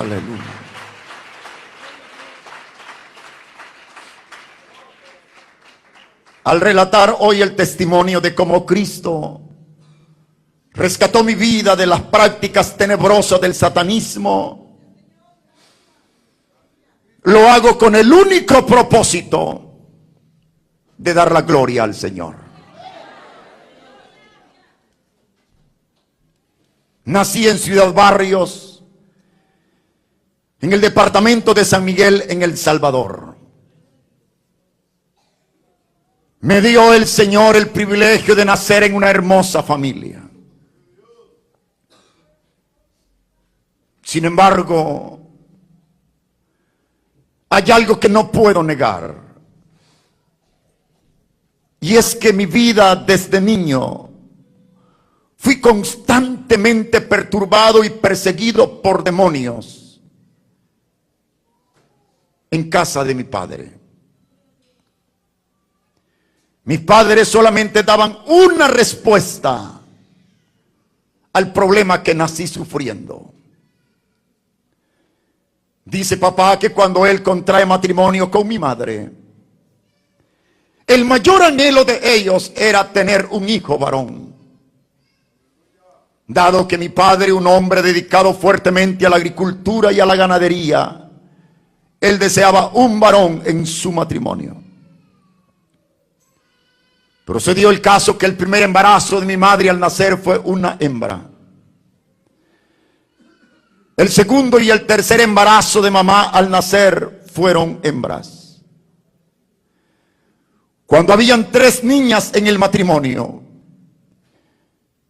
Aleluya. Al relatar hoy el testimonio de cómo Cristo rescató mi vida de las prácticas tenebrosas del satanismo, lo hago con el único propósito de dar la gloria al Señor. Nací en Ciudad Barrios, en el departamento de San Miguel, en El Salvador. Me dio el Señor el privilegio de nacer en una hermosa familia. Sin embargo, hay algo que no puedo negar. Y es que mi vida desde niño fui constantemente perturbado y perseguido por demonios en casa de mi padre. Mis padres solamente daban una respuesta al problema que nací sufriendo. Dice papá que cuando él contrae matrimonio con mi madre, el mayor anhelo de ellos era tener un hijo varón. Dado que mi padre, un hombre dedicado fuertemente a la agricultura y a la ganadería, él deseaba un varón en su matrimonio. Pero se dio el caso que el primer embarazo de mi madre al nacer fue una hembra. El segundo y el tercer embarazo de mamá al nacer fueron hembras. Cuando habían 3 niñas en el matrimonio,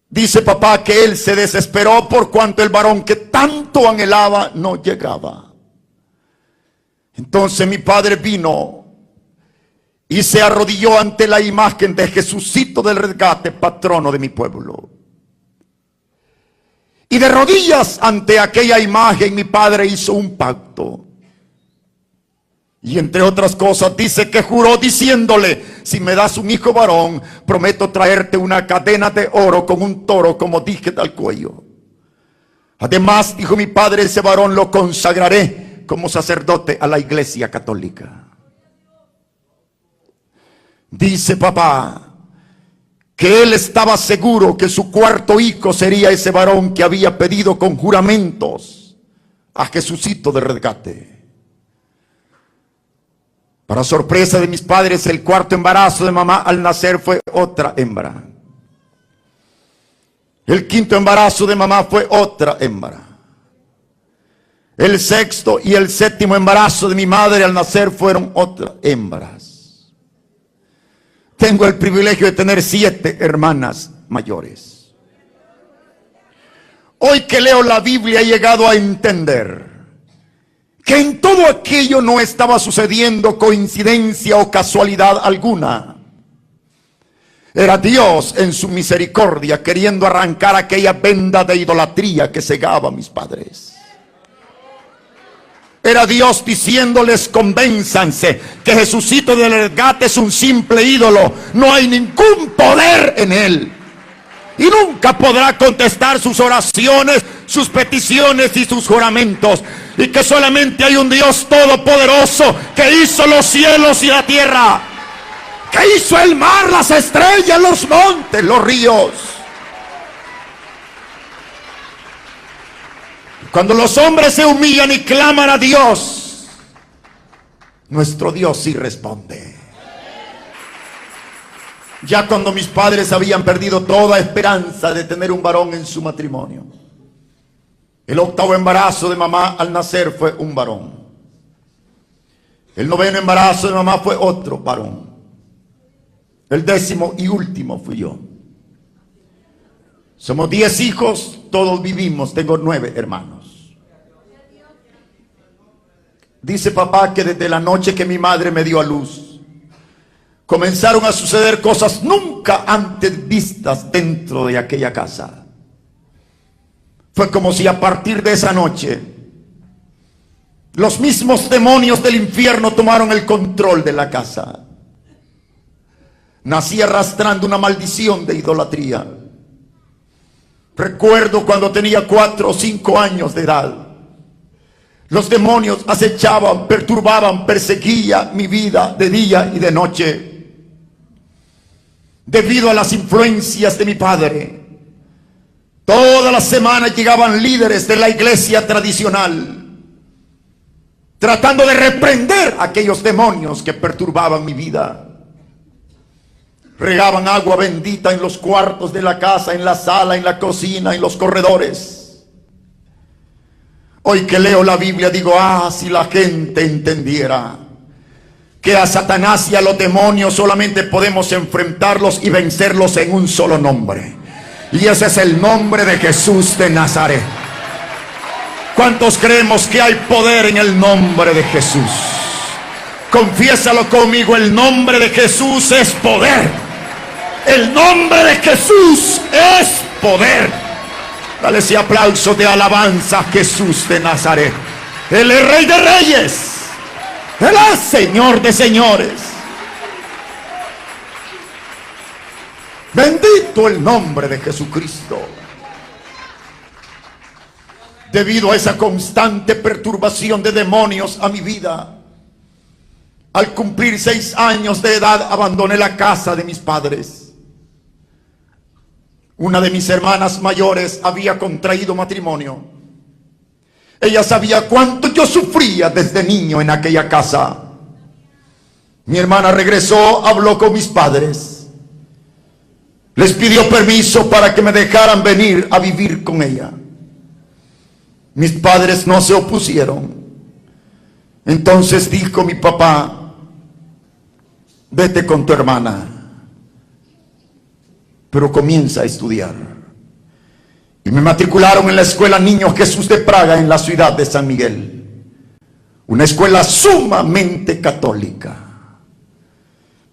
dice papá que él se desesperó por cuanto el varón que tanto anhelaba no llegaba. Entonces mi padre vino y se arrodilló ante la imagen de Jesucito del Rescate, patrono de mi pueblo. Y de rodillas ante aquella imagen mi padre hizo un pacto. Y entre otras cosas dice que juró diciéndole: si me das un hijo varón, prometo traerte una cadena de oro con un toro como dije al cuello. Además, dijo mi padre, ese varón lo consagraré como sacerdote a la Iglesia Católica. Dice papá que él estaba seguro que su cuarto hijo sería ese varón que había pedido con juramentos a Jesucito de Rescate. Para sorpresa de mis padres, el cuarto embarazo de mamá al nacer fue otra hembra. El quinto embarazo de mamá fue otra hembra. El sexto y el séptimo embarazo de mi madre al nacer fueron otras hembras. Tengo el privilegio de tener 7 hermanas mayores. Hoy que leo la Biblia he llegado a entender que en todo aquello no estaba sucediendo coincidencia o casualidad alguna. Era Dios en su misericordia queriendo arrancar aquella venda de idolatría que cegaba a mis padres. Era Dios diciéndoles: convénzanse que Jesucito del Rescate es un simple ídolo, no hay ningún poder en él y nunca podrá contestar sus oraciones, sus peticiones y sus juramentos, y que solamente hay un Dios todopoderoso que hizo los cielos y la tierra, que hizo el mar, las estrellas, los montes, los ríos. Cuando los hombres se humillan y claman a Dios, nuestro Dios sí responde. Ya cuando mis padres habían perdido toda esperanza de tener un varón en su matrimonio, el octavo embarazo de mamá al nacer fue un varón. El noveno embarazo de mamá fue otro varón. El 10º y último fui yo. Somos 10 hijos, todos vivimos, tengo 9 hermanos. Dice papá que desde la noche que mi madre me dio a luz, comenzaron a suceder cosas nunca antes vistas dentro de aquella casa. Fue como si a partir de esa noche los mismos demonios del infierno tomaron el control de la casa. Nací arrastrando una maldición de idolatría. Recuerdo cuando tenía 4 o 5 años de edad, Los demonios acechaban, perturbaban, perseguían mi vida de día y de noche. Debido a las influencias de mi padre, todas las semanas llegaban líderes de la iglesia tradicional, tratando de reprender a aquellos demonios que perturbaban mi vida. Regaban agua bendita en los cuartos de la casa, en la sala, en la cocina, en los corredores. Hoy que leo la Biblia digo, si la gente entendiera que a Satanás y a los demonios solamente podemos enfrentarlos y vencerlos en un solo nombre, y ese es el nombre de Jesús de Nazaret. ¿Cuántos creemos que hay poder en el nombre de Jesús? Confiésalo conmigo, el nombre de Jesús es poder. El nombre de Jesús es poder. Dale ese aplauso de alabanza a Jesús de Nazaret. Él es Rey de Reyes. Él es Señor de Señores. Bendito el nombre de Jesucristo. Debido a esa constante perturbación de demonios a mi vida, al cumplir 6 años de edad abandoné la casa de mis padres. Una de mis hermanas mayores había contraído matrimonio. Ella sabía cuánto yo sufría desde niño en aquella casa. Mi hermana regresó, habló con mis padres, les pidió permiso para que me dejaran venir a vivir con ella. Mis padres no se opusieron. Entonces dijo mi papá, vete con tu hermana, pero comienza a estudiar. Y me matricularon en la escuela Niño Jesús de Praga, en la ciudad de San Miguel. Una escuela sumamente católica.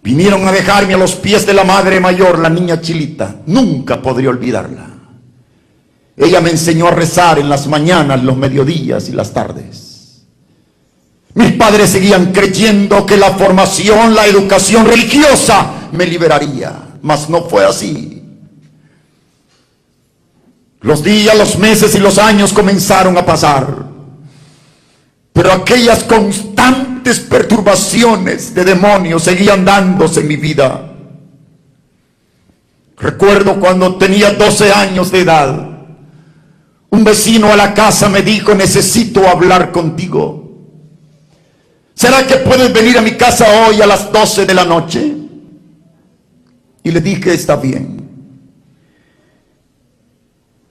Vinieron a dejarme a los pies de la madre mayor, la niña Chilita. Nunca podré olvidarla. Ella me enseñó a rezar en las mañanas, los mediodías y las tardes. Mis padres seguían creyendo que la formación, la educación religiosa me liberaría. Mas no fue así. Los días, los meses y los años comenzaron a pasar, pero aquellas constantes perturbaciones de demonios seguían dándose en mi vida. Recuerdo cuando tenía 12 años de edad, un vecino a la casa me dijo, necesito hablar contigo. ¿Será que puedes venir a mi casa hoy a las 12 de la noche? Y le dije, está bien.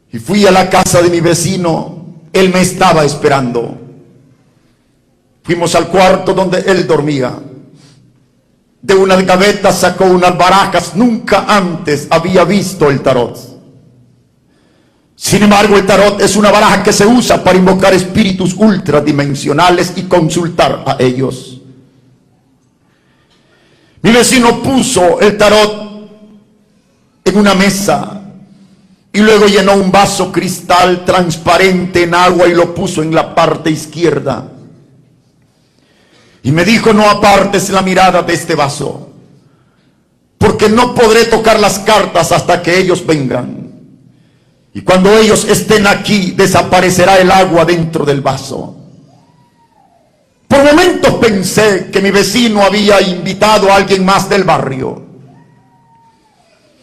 Y fui a la casa de mi vecino. Él me estaba esperando. Fuimos al cuarto donde él dormía. De una gaveta sacó unas barajas. Nunca antes había visto el tarot. Sin embargo, el tarot es una baraja que se usa para invocar espíritus ultradimensionales y consultar a ellos. Mi vecino puso el tarot en una mesa y luego llenó un vaso cristal transparente en agua y lo puso en la parte izquierda. Y me dijo, no apartes la mirada de este vaso, porque no podré tocar las cartas hasta que ellos vengan. Y cuando ellos estén aquí, desaparecerá el agua dentro del vaso. Por momentos pensé que mi vecino había invitado a alguien más del barrio.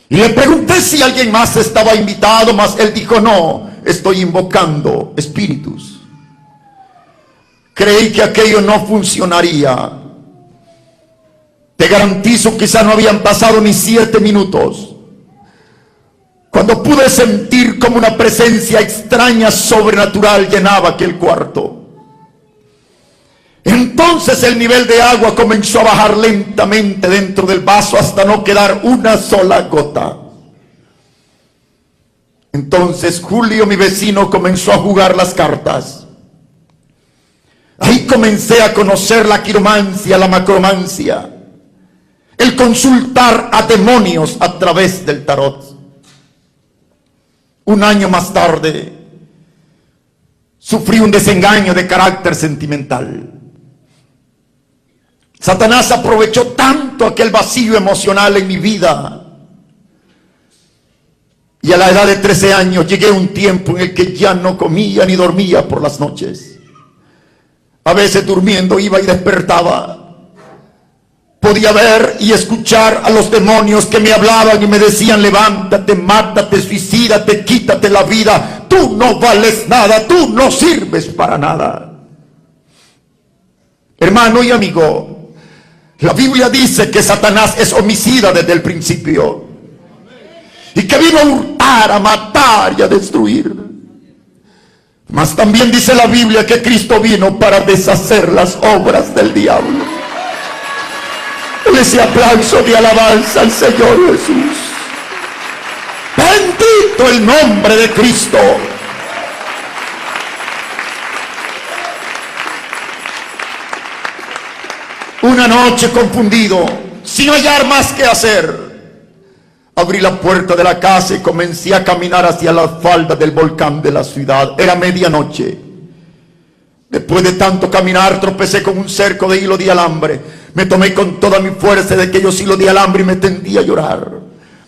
Y le pregunté si alguien más estaba invitado, mas él dijo, no, estoy invocando espíritus. Creí que aquello no funcionaría. Te garantizo, quizá no habían pasado ni 7 minutos, cuando pude sentir como una presencia extraña, sobrenatural, llenaba aquel cuarto. Entonces el nivel de agua comenzó a bajar lentamente dentro del vaso hasta no quedar una sola gota. Entonces Julio, mi vecino, comenzó a jugar las cartas. Ahí comencé a conocer la quiromancia, la macromancia, el consultar a demonios a través del tarot. Un año más tarde sufrí un desengaño de carácter sentimental. Satanás aprovechó tanto aquel vacío emocional en mi vida. Y a la edad de 13 años llegué a un tiempo en el que ya no comía ni dormía por las noches. A veces durmiendo iba y despertaba. Podía ver y escuchar a los demonios que me hablaban y me decían: levántate, mátate, suicídate, quítate la vida. Tú no vales nada, tú no sirves para nada. Hermano y amigo, la Biblia dice que Satanás es homicida desde el principio y que vino a hurtar, a matar y a destruir. Mas también dice la Biblia que Cristo vino para deshacer las obras del diablo. Ese aplauso de alabanza al Señor Jesús. Bendito el nombre de Cristo. Una noche confundido, sin hallar más que hacer, abrí la puerta de la casa y comencé a caminar hacia las faldas del volcán de la ciudad. Era medianoche. Después de tanto caminar, tropecé con un cerco de hilo de alambre. Me tomé con toda mi fuerza de aquellos hilos de alambre y me tendí a llorar.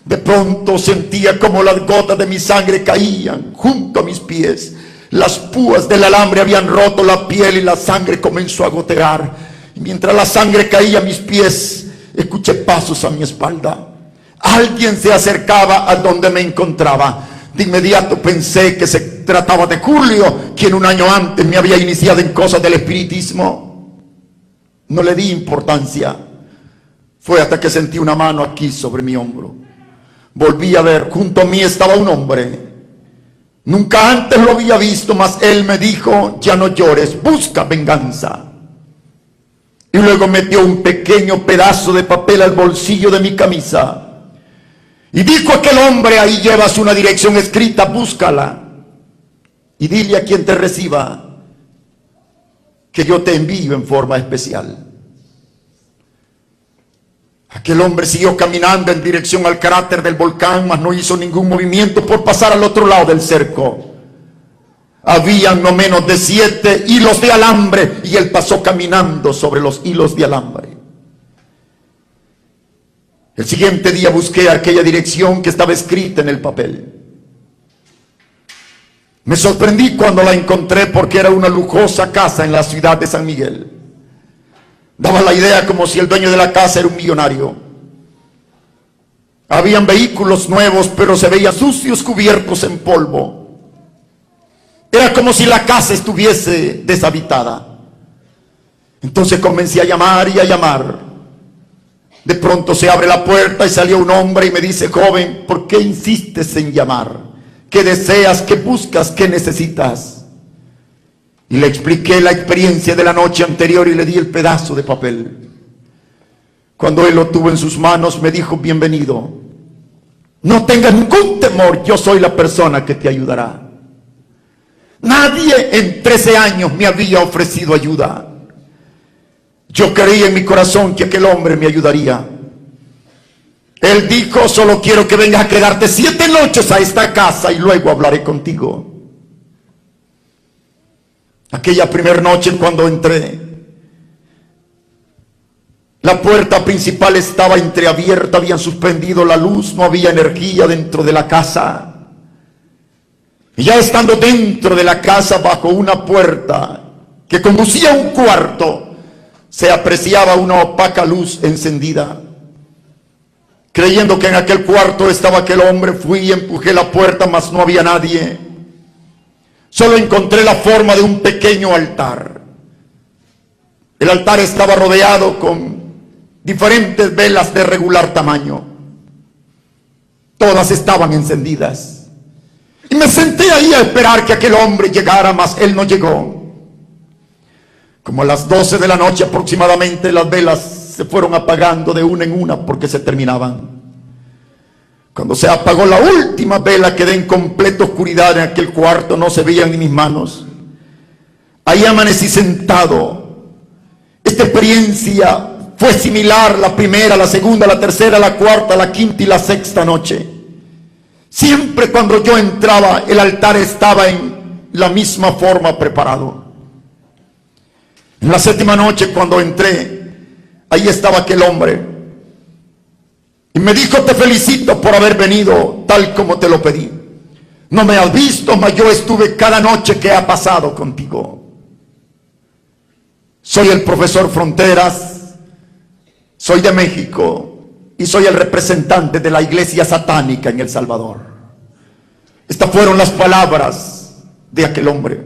De pronto sentía como las gotas de mi sangre caían junto a mis pies. Las púas del alambre habían roto la piel y la sangre comenzó a gotear. Y mientras la sangre caía a mis pies, escuché pasos a mi espalda. Alguien se acercaba a donde me encontraba. De inmediato pensé que se trataba de Julio, quien un año antes me había iniciado en cosas del espiritismo. No le di importancia. Fue hasta que sentí una mano aquí sobre mi hombro. Volví a ver, junto a mí estaba un hombre. Nunca antes lo había visto, mas él me dijo: ya no llores, busca venganza. Y luego metió un pequeño pedazo de papel al bolsillo de mi camisa. Y dijo aquel hombre: ahí llevas una dirección escrita, búscala. Y dile a quien te reciba que yo te envío en forma especial. Aquel hombre siguió caminando en dirección al cráter del volcán, mas no hizo ningún movimiento por pasar al otro lado del cerco. Habían no menos de 7 hilos de alambre y él pasó caminando sobre los hilos de alambre. El siguiente día busqué aquella dirección que estaba escrita en el papel. Me sorprendí cuando la encontré, porque era una lujosa casa en la ciudad de San Miguel. Daba la idea como si el dueño de la casa era un millonario. Habían vehículos nuevos, pero se veían sucios, cubiertos en polvo. Era como si la casa estuviese deshabitada. Entonces comencé a llamar y a llamar. De pronto se abre la puerta y salió un hombre y me dice: joven, ¿por qué insistes en llamar? ¿Qué deseas? ¿Qué buscas? ¿Qué necesitas? Y le expliqué la experiencia de la noche anterior y le di el pedazo de papel. Cuando él lo tuvo en sus manos, me dijo: bienvenido. No tengas ningún temor, yo soy la persona que te ayudará. Nadie en 13 años me había ofrecido ayuda. Yo creía en mi corazón que aquel hombre me ayudaría. Él dijo: solo quiero que vengas a quedarte 7 noches a esta casa y luego hablaré contigo. Aquella primera noche, cuando entré, la puerta principal estaba entreabierta, habían suspendido la luz, no había energía dentro de la casa. Y ya estando dentro de la casa, bajo una puerta que conducía a un cuarto, se apreciaba una opaca luz encendida. Creyendo que en aquel cuarto estaba aquel hombre, fui y empujé la puerta, mas no había nadie. Solo encontré la forma de un pequeño altar. El altar estaba rodeado con diferentes velas de regular tamaño. Todas estaban encendidas. Y me senté ahí a esperar que aquel hombre llegara, mas él no llegó. Como a las 12 de la noche aproximadamente, las velas se fueron apagando de una en una porque se terminaban. Cuando se apagó la última vela, quedé en completa oscuridad en aquel cuarto, no se veían ni mis manos. Ahí amanecí sentado. Esta experiencia fue similar: la primera, la segunda, la tercera, la cuarta, la quinta y la sexta noche. Siempre cuando yo entraba, el altar estaba en la misma forma preparado. En la 7ª noche, cuando entré, ahí estaba aquel hombre. Y me dijo: te felicito por haber venido tal como te lo pedí. No me has visto, mas yo estuve cada noche que ha pasado contigo. Soy el profesor Fronteras, soy de México y soy el representante de la iglesia satánica en El Salvador. Estas fueron las palabras de aquel hombre.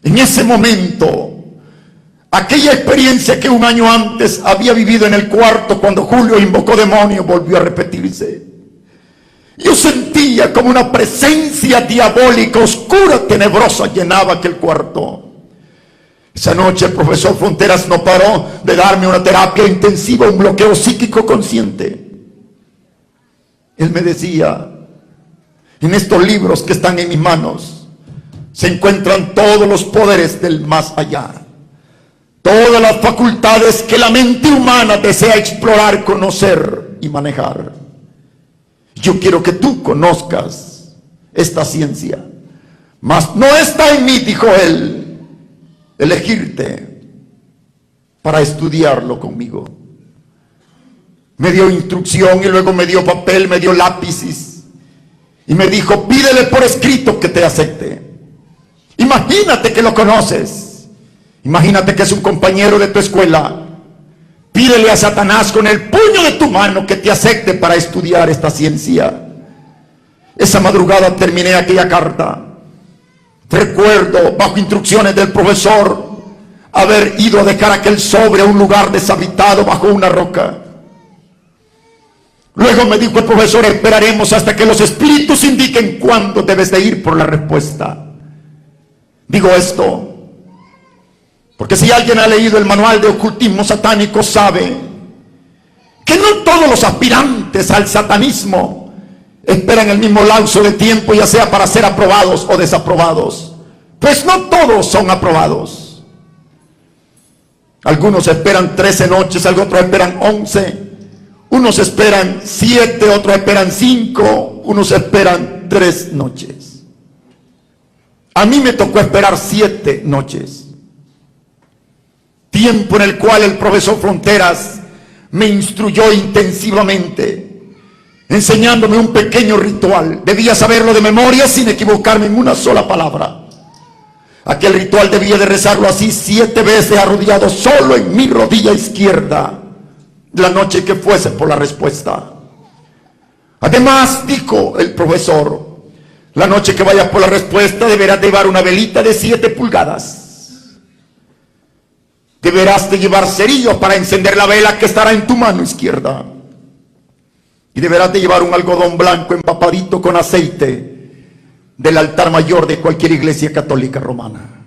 En ese momento, aquella experiencia que un año antes había vivido en el cuarto cuando Julio invocó demonios volvió a repetirse. Yo sentía como una presencia diabólica, oscura, tenebrosa, llenaba aquel cuarto. Esa noche el profesor Fronteras no paró de darme una terapia intensiva, un bloqueo psíquico consciente. Él me decía: en estos libros que están en mis manos se encuentran todos los poderes del más allá, todas las facultades que la mente humana desea explorar, conocer y manejar. Yo quiero que tú conozcas esta ciencia, mas no está en mí, dijo él, elegirte para estudiarlo conmigo. Me dio instrucción y luego me dio papel, me dio lápices y me dijo: pídele por escrito que te acepte. Imagínate que lo conoces, imagínate que es un compañero de tu escuela. Pídele a Satanás con el puño de tu mano que te acepte para estudiar esta ciencia. Esa madrugada terminé aquella carta. Recuerdo, bajo instrucciones del profesor, haber ido a dejar aquel sobre a un lugar deshabitado bajo una roca. Luego me dijo el profesor: esperaremos hasta que los espíritus indiquen cuándo debes de ir por la respuesta. Digo esto porque si alguien ha leído el manual de ocultismo satánico sabe que no todos los aspirantes al satanismo esperan el mismo lapso de tiempo, ya sea para ser aprobados o desaprobados. Pues no todos son aprobados. Algunos esperan 13 noches, otros esperan 11, unos esperan 7, otros esperan 5, unos esperan 3 noches. A mí me tocó esperar 7 noches. Tiempo en el cual el profesor Fronteras me instruyó intensivamente, enseñándome un pequeño ritual. Debía saberlo de memoria sin equivocarme en una sola palabra. Aquel ritual debía de rezarlo así 7 veces arrodillado solo en mi rodilla izquierda, la noche que fuese por la respuesta. Además, dijo el profesor, la noche que vayas por la respuesta deberás llevar una velita de 7 pulgadas. Deberás de llevar cerillos para encender la vela que estará en tu mano izquierda. Y deberás de llevar un algodón blanco empapadito con aceite del altar mayor de cualquier iglesia católica romana.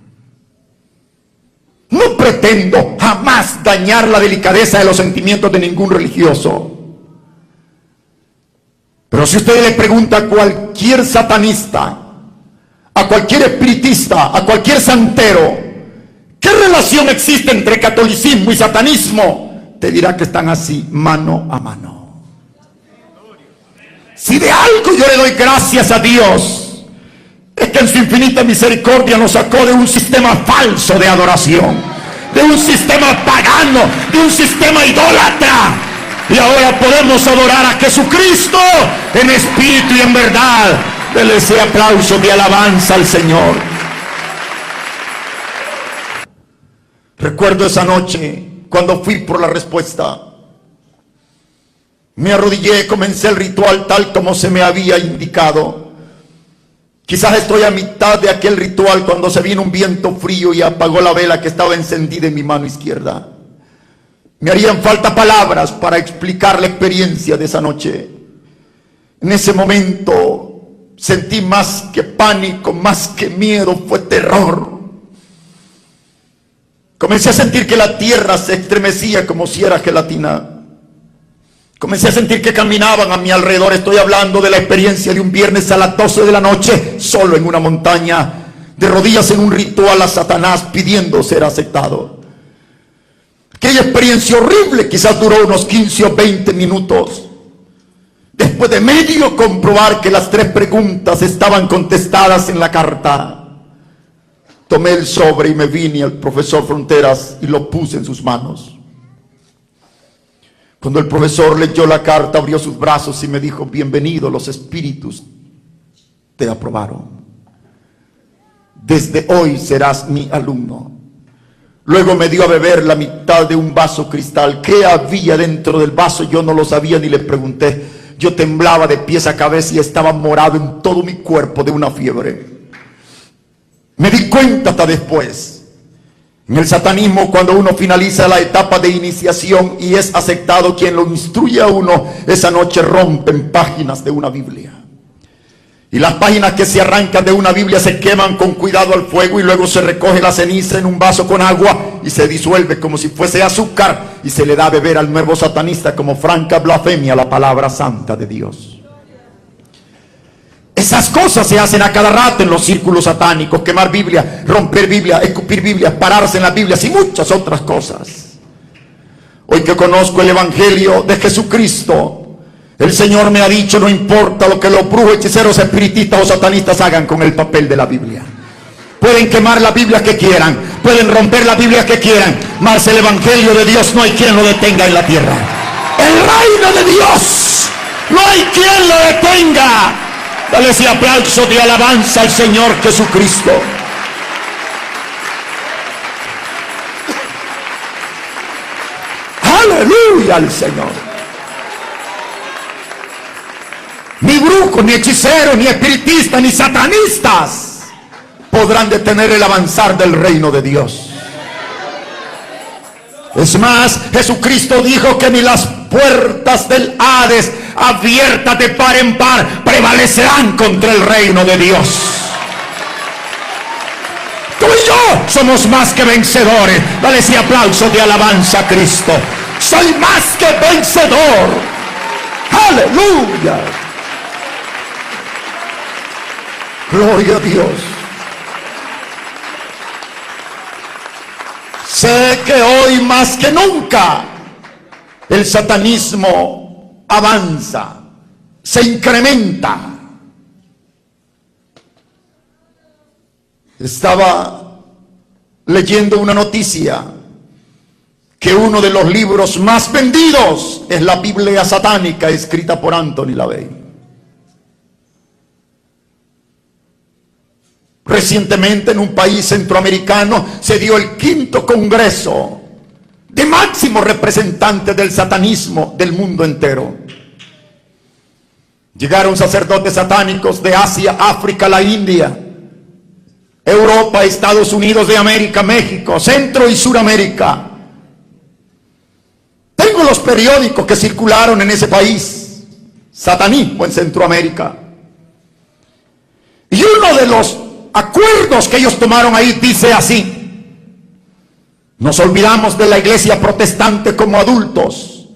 No pretendo jamás dañar la delicadeza de los sentimientos de ningún religioso. Pero si usted le pregunta a cualquier satanista, a cualquier espiritista, a cualquier santero, ¿qué relación existe entre catolicismo y satanismo? Te dirá que están así, mano a mano. Si de algo yo le doy gracias a Dios, es que en su infinita misericordia nos sacó de un sistema falso de adoración, de un sistema pagano, de un sistema idólatra. Y ahora podemos adorar a Jesucristo en espíritu y en verdad. Dele ese aplauso de alabanza al Señor. Recuerdo esa noche cuando fui por la respuesta. Me arrodillé, comencé el ritual tal como se me había indicado. Quizás estoy a mitad de aquel ritual cuando se vino un viento frío y apagó la vela que estaba encendida en mi mano izquierda. Me harían falta palabras para explicar la experiencia de esa noche. En ese momento sentí más que pánico, más que miedo, fue terror. Comencé a sentir que la tierra se estremecía como si era gelatina. Comencé a sentir que caminaban a mi alrededor. Estoy hablando de la experiencia de un viernes a las 12 de la noche, solo en una montaña, de rodillas en un ritual a Satanás, pidiendo ser aceptado. Aquella experiencia horrible quizás duró unos 15 o 20 minutos. Después de medio comprobar que las 3 preguntas estaban contestadas en la carta, tomé el sobre y me vine al profesor Fronteras y lo puse en sus manos. Cuando el profesor leyó la carta, abrió sus brazos y me dijo: bienvenido, los espíritus te aprobaron. Desde hoy serás mi alumno. Luego me dio a beber la mitad de un vaso cristal. ¿Qué había dentro del vaso? Yo no lo sabía ni le pregunté. Yo temblaba de pies a cabeza y estaba morado en todo mi cuerpo de una fiebre. Me di cuenta hasta después. En el satanismo, cuando uno finaliza la etapa de iniciación y es aceptado quien lo instruye a uno, esa noche rompen páginas de una Biblia. Y las páginas que se arrancan de una Biblia se queman con cuidado al fuego y luego se recoge la ceniza en un vaso con agua y se disuelve como si fuese azúcar y se le da a beber al nuevo satanista como franca blasfemia la palabra santa de Dios. Esas cosas se hacen a cada rato en los círculos satánicos: quemar Biblia, romper Biblia, escupir Biblia, pararse en las Biblias y muchas otras cosas. Hoy que conozco el Evangelio de Jesucristo, el Señor me ha dicho: no importa lo que los brujos, hechiceros, espiritistas o satanistas hagan con el papel de la Biblia. Pueden quemar la Biblia que quieran, pueden romper la Biblia que quieran, mas el Evangelio de Dios no hay quien lo detenga en la tierra. El reino de Dios no hay quien lo detenga. Dale ese aplauso de alabanza al Señor Jesucristo. Aleluya al Señor. Ni brujos, ni hechiceros, ni espiritistas, ni satanistas podrán detener el avanzar del reino de Dios. Es más, Jesucristo dijo que ni las puertas del Hades, abiertas de par en par, prevalecerán contra el reino de Dios. Tú y yo somos más que vencedores. Dale ese aplauso de alabanza a Cristo. Soy más que vencedor. Aleluya. Gloria a Dios. Sé que hoy más que nunca el satanismo avanza, se incrementa. Estaba leyendo una noticia que uno de los libros más vendidos es la Biblia satánica, escrita por Anthony LaVey. Recientemente en un país centroamericano se dio el 5º congreso de máximos representantes del satanismo del mundo entero. Llegaron sacerdotes satánicos de Asia, África, la India, Europa, Estados Unidos de América, México, Centro y Suramérica. Tengo los periódicos que circularon en ese país, satanismo en Centroamérica. Y uno de los acuerdos que ellos tomaron ahí dice así: nos olvidamos de la iglesia protestante como adultos,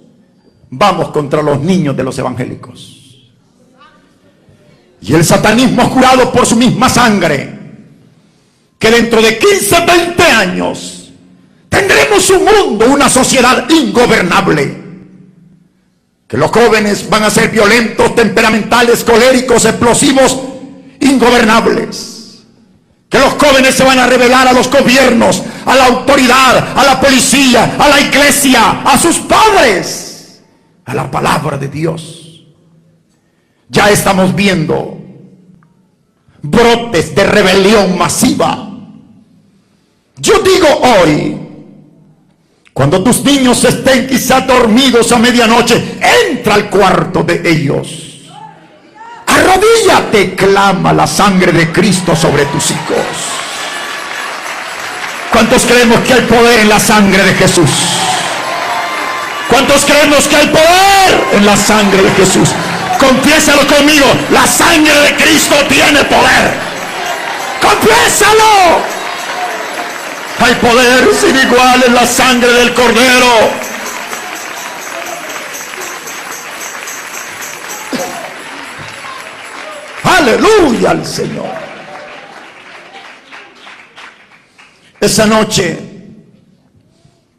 vamos contra los niños de los evangélicos. Y el satanismo ha jurado por su misma sangre que dentro de 15, 20 años tendremos un mundo, una sociedad ingobernable, que los jóvenes van a ser violentos, temperamentales, coléricos, explosivos, ingobernables. Que los jóvenes se van a rebelar a los gobiernos, a la autoridad, a la policía, a la iglesia, a sus padres, a la palabra de Dios. Ya estamos viendo brotes de rebelión masiva. Yo digo hoy, cuando tus niños estén quizá dormidos a medianoche, entra al cuarto de ellos. Arrodíllate, clama la sangre de Cristo sobre tus hijos. ¿Cuántos creemos que hay poder en la sangre de Jesús? ¿Cuántos creemos que hay poder en la sangre de Jesús? Confiésalo conmigo, la sangre de Cristo tiene poder. Confiésalo. Hay poder sin igual en la sangre del Cordero. Aleluya al Señor. Esa noche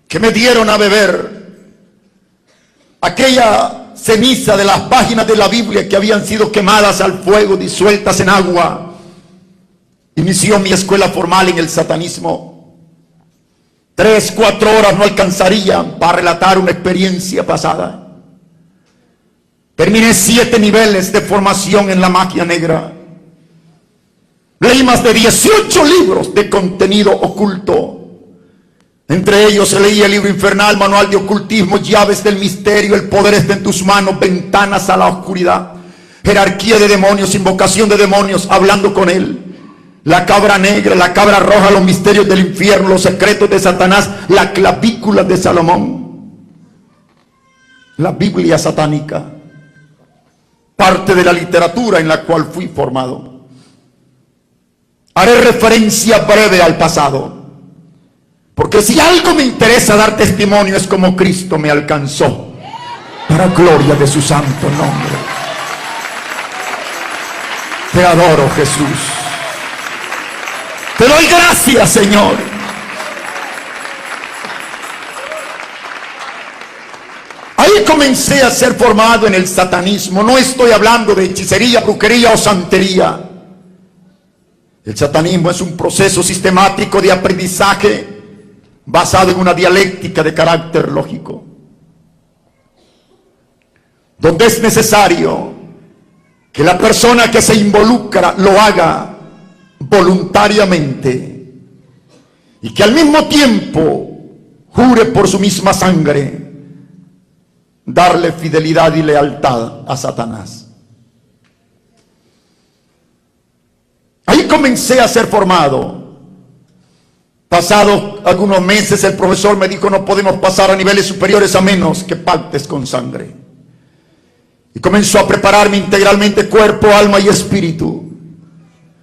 que me dieron a beber aquella ceniza de las páginas de la Biblia que habían sido quemadas al fuego, disueltas en agua, inició mi escuela formal en el satanismo. 3, 4 horas no alcanzarían para relatar una experiencia pasada. Terminé 7 niveles de formación en la magia negra. Leí más de 18 libros de contenido oculto Entre ellos se leía el libro infernal, manual de ocultismo, llaves del misterio, el poder está en tus manos, ventanas a la oscuridad, jerarquía de demonios, invocación de demonios, hablando con él, la cabra negra, la cabra roja, los misterios del infierno, los secretos de Satanás, la clavícula de Salomón, la Biblia satánica, parte de la literatura en la cual fui formado. Haré referencia breve al pasado, porque si algo me interesa dar testimonio es como Cristo me alcanzó, para gloria de su santo nombre. Te adoro, Jesús. Te doy gracias, Señor. Ahí comencé a ser formado en el satanismo. No estoy hablando de hechicería, brujería o santería. El satanismo es un proceso sistemático de aprendizaje basado en una dialéctica de carácter lógico, donde es necesario que la persona que se involucra lo haga voluntariamente y que al mismo tiempo jure por su misma sangre darle fidelidad y lealtad a Satanás. Ahí comencé a ser formado. Pasados algunos meses el profesor me dijo: no podemos pasar a niveles superiores a menos que pactes con sangre. Y comenzó a prepararme integralmente, cuerpo, alma y espíritu,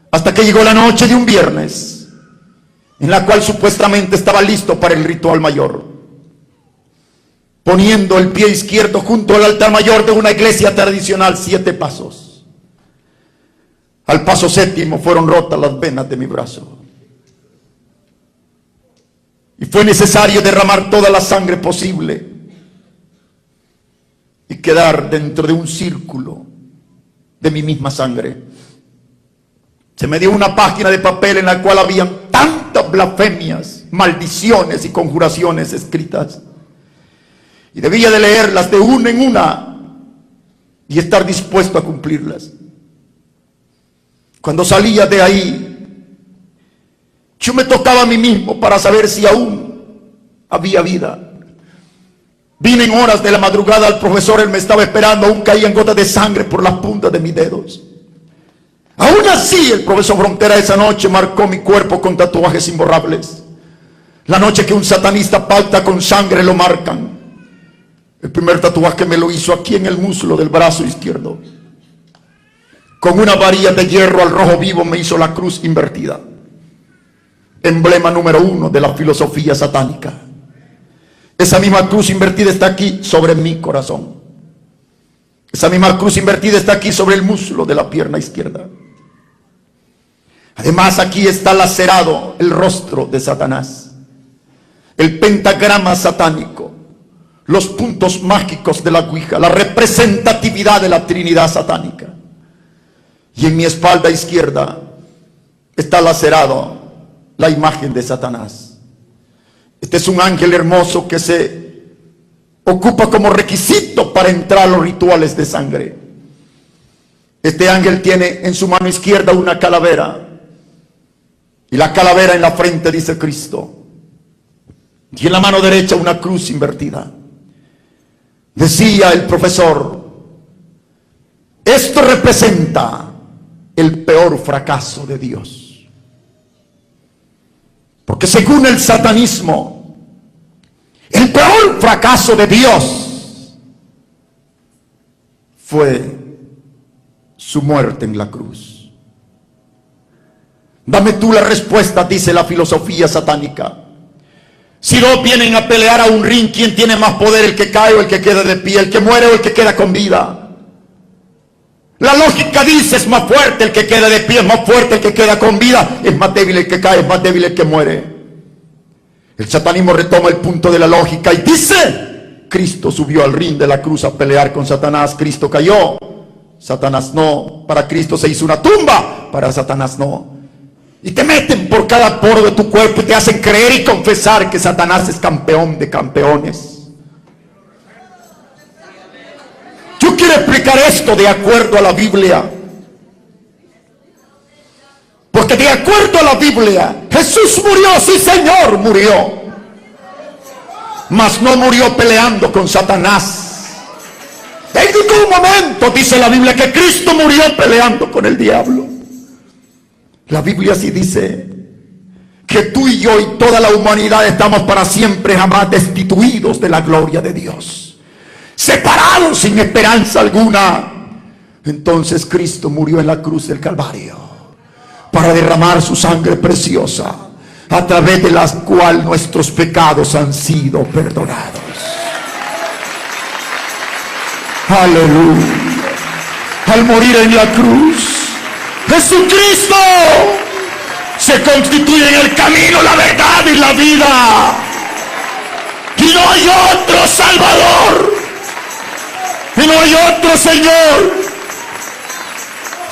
hasta que llegó la noche de un viernes, en la cual supuestamente estaba listo para el ritual mayor, poniendo el pie izquierdo junto al altar mayor de una iglesia tradicional, 7 pasos. Al paso 7º fueron rotas las venas de mi brazo. Y fue necesario derramar toda la sangre posible y quedar dentro de un círculo de mi misma sangre. Se me dio una página de papel en la cual habían tantas blasfemias, maldiciones y conjuraciones escritas. Y debía de leerlas de una en una y estar dispuesto a cumplirlas. Cuando salía de ahí, yo me tocaba a mí mismo para saber si aún había vida. Vine en horas de la madrugada al profesor, él me estaba esperando, aún caían gotas de sangre por las puntas de mis dedos. Aún así, el profesor Frontera esa noche marcó mi cuerpo con tatuajes imborrables. La noche que un satanista pacta con sangre lo marcan. El primer tatuaje me lo hizo aquí en el muslo del brazo izquierdo. Con una varilla de hierro al rojo vivo me hizo la cruz invertida, emblema número 1 de la filosofía satánica. Esa misma cruz invertida está aquí sobre mi corazón. Esa misma cruz invertida está aquí sobre el muslo de la pierna izquierda. Además, aquí está lacerado el rostro de Satanás, el pentagrama satánico, los puntos mágicos de la Ouija, la representatividad de la Trinidad satánica. Y en mi espalda izquierda está lacerado la imagen de Satanás. Este es un ángel hermoso que se ocupa como requisito para entrar a los rituales de sangre. Este ángel tiene en su mano izquierda una calavera, y la calavera en la frente dice Cristo, y en la mano derecha una cruz invertida. Decía el profesor: esto representa el peor fracaso de Dios, porque según el satanismo, el peor fracaso de Dios fue su muerte en la cruz. Dame tú la respuesta, dice la filosofía satánica. Si dos vienen a pelear a un ring, ¿quién tiene más poder, el que cae o el que queda de pie, el que muere o el que queda con vida? La lógica dice: es más fuerte el que queda de pie, es más fuerte el que queda con vida, es más débil el que cae, es más débil el que muere. El satanismo retoma el punto de la lógica y dice: Cristo subió al ring de la cruz a pelear con Satanás, Cristo cayó, Satanás no. Para Cristo se hizo una tumba, para Satanás no. Y te meten por cada poro de tu cuerpo y te hacen creer y confesar que Satanás es campeón de campeones. Yo quiero explicar esto de acuerdo a la Biblia, porque de acuerdo a la Biblia, Jesús murió, sí Señor, murió. mas no murió peleando con Satanás. En ningún momento dice la Biblia que Cristo murió peleando con el diablo. La Biblia sí dice que tú y yo y toda la humanidad estamos para siempre jamás destituidos de la gloria de Dios, separados sin esperanza alguna. Entonces Cristo murió en la cruz del Calvario para derramar su sangre preciosa, a través de la cual nuestros pecados han sido perdonados. Aleluya. Al morir en la cruz, Jesucristo se constituye en el camino, la verdad y la vida. Y no hay otro Salvador, y no hay otro Señor,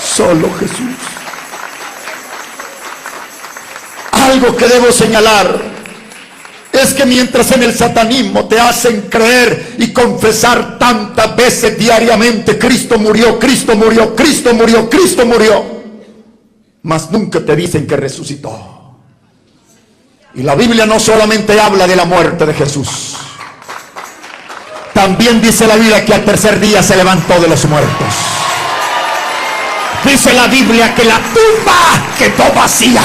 solo Jesús. Algo que debo señalar es que mientras en el satanismo te hacen creer y confesar tantas veces diariamente: Cristo murió, Cristo murió, Cristo murió, Cristo murió, mas nunca te dicen que resucitó. Y la Biblia no solamente habla de la muerte de Jesús, también dice la Biblia que al tercer día se levantó de los muertos. Dice la Biblia que la tumba quedó vacía.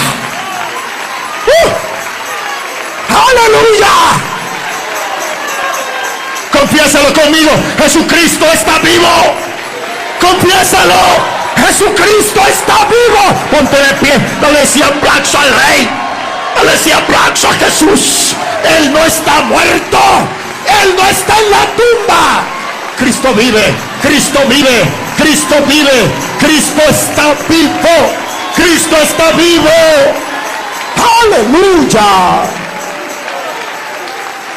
¡Aleluya! Confiésalo conmigo: Jesucristo está vivo. Confiésalo: Jesucristo está vivo. Ponte de pie. Dale ese aplauso al Rey. Dale ese aplauso a Jesús. Él no está muerto. Él no está en la tumba. Cristo vive. Cristo vive. Cristo vive. Cristo está vivo. Cristo está vivo. Aleluya.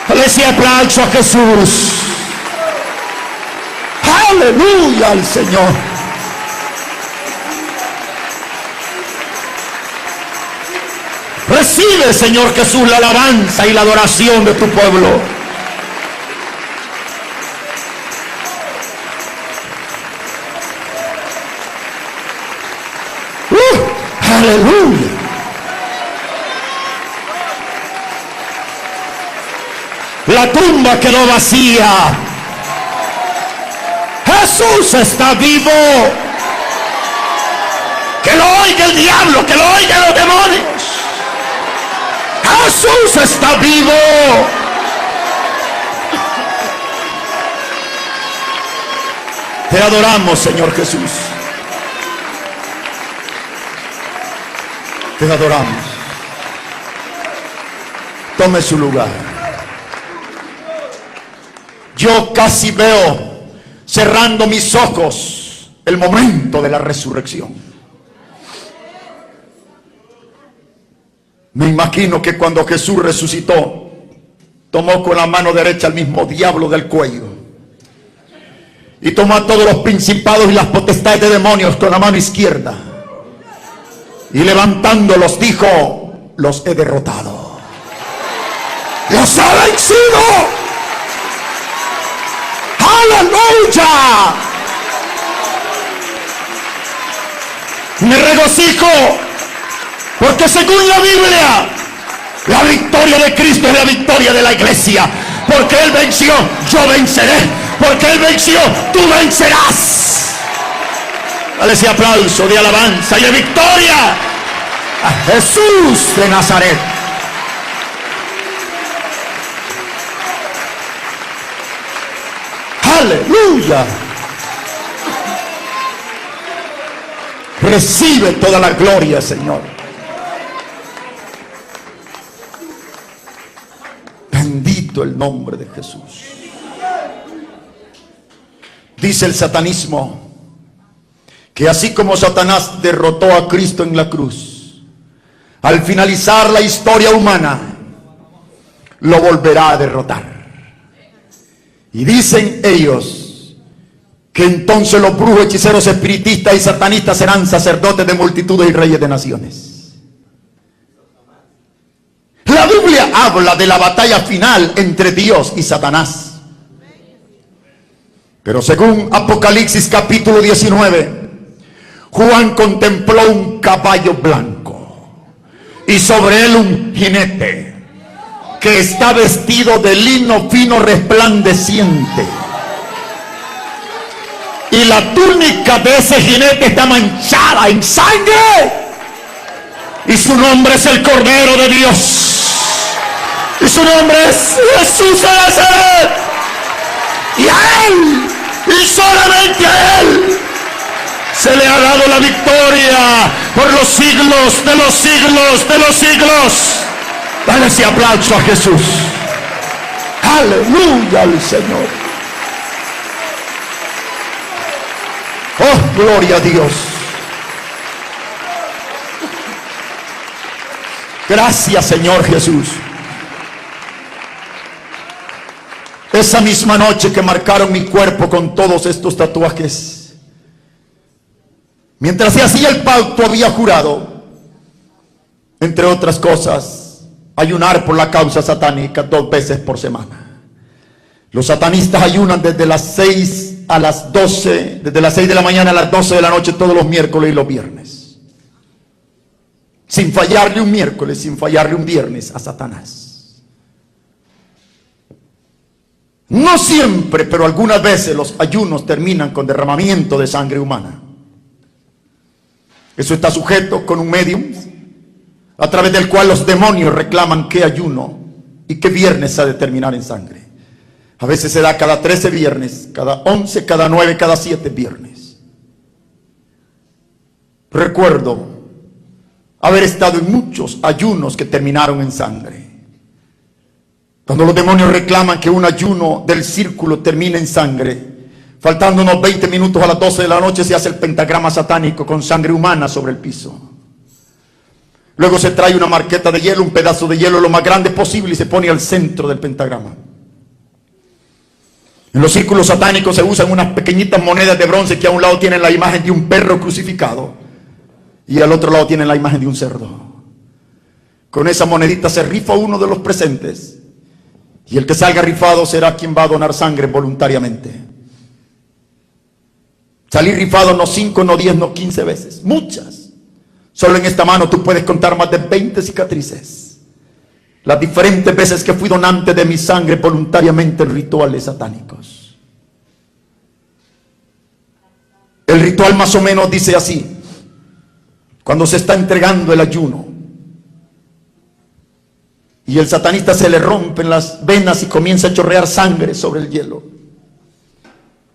Dale ese aplauso a Jesús. Aleluya al Señor. Recibe, Señor Jesús, la alabanza y la adoración de tu pueblo. Aleluya. La tumba quedó vacía. Jesús está vivo. Que lo oiga el diablo, que lo oigan los demonios. Jesús está vivo. Te adoramos, Señor Jesús. Te adoramos. Tome su lugar. Yo casi veo, cerrando mis ojos, el momento de la resurrección. Me imagino que cuando Jesús resucitó, tomó con la mano derecha al mismo diablo del cuello, y tomó a todos los principados y las potestades de demonios con la mano izquierda, y levantándolos dijo: los he derrotado, los he vencido. ¡Aleluya! Me regocijo porque según la Biblia, la victoria de Cristo es la victoria de la iglesia. Porque Él venció, yo venceré. Porque Él venció, tú vencerás. Dale ese aplauso de alabanza y de victoria a Jesús de Nazaret. Aleluya. Recibe toda la gloria, Señor. Bendito el nombre de Jesús. Dice el satanismo que así como Satanás derrotó a Cristo en la cruz, al finalizar la historia humana, lo volverá a derrotar. Y dicen ellos que entonces los brujos, hechiceros, espiritistas y satanistas serán sacerdotes de multitudes y reyes de naciones. La Biblia habla de la batalla final entre Dios y Satanás. Pero según Apocalipsis capítulo 19, Juan contempló un caballo blanco y sobre él un jinete que está vestido de lino fino resplandeciente. Y la túnica de ese jinete está manchada en sangre. Y su nombre es el Cordero de Dios. Y su nombre es Jesús de Nazaret. Y a Él, y solamente a Él, se le ha dado la victoria por los siglos de los siglos de los siglos. Dale ese aplauso a Jesús. Aleluya al Señor. Oh, gloria a Dios. Gracias, Señor Jesús. Esa misma noche que marcaron mi cuerpo con todos estos tatuajes, mientras se hacía el pacto, había jurado, entre otras cosas, ayunar por la causa satánica 2 veces por semana. Los satanistas ayunan desde las 6 a las 12, desde las 6 de la mañana a las 12 de la noche todos los miércoles y los viernes, sin fallarle un miércoles, sin fallarle un viernes a Satanás. No siempre, pero algunas veces los ayunos terminan con derramamiento de sangre humana. Eso está sujeto con un medium, a través del cual los demonios reclaman qué ayuno y qué viernes ha de terminar en sangre. A veces se da cada 13 viernes, cada 11, cada 9, cada 7 viernes. Recuerdo haber estado en muchos ayunos que terminaron en sangre. Cuando los demonios reclaman que un ayuno del círculo termine en sangre, faltando unos 20 minutos a las 12 de la noche se hace el pentagrama satánico con sangre humana sobre el piso. Luego se trae una marqueta de hielo, un pedazo de hielo lo más grande posible y se pone al centro del pentagrama. En los círculos satánicos se usan unas pequeñitas monedas de bronce que a un lado tienen la imagen de un perro crucificado y al otro lado tienen la imagen de un cerdo. Con esa monedita se rifa uno de los presentes y el que salga rifado será quien va a donar sangre voluntariamente. Salir rifado no 5, no 10, no 15 veces, muchas. Solo en esta mano tú puedes contar más de 20 cicatrices. Las diferentes veces que fui donante de mi sangre voluntariamente en rituales satánicos. El ritual más o menos dice así: cuando se está entregando el ayuno y el satanista se le rompen las venas y comienza a chorrear sangre sobre el hielo,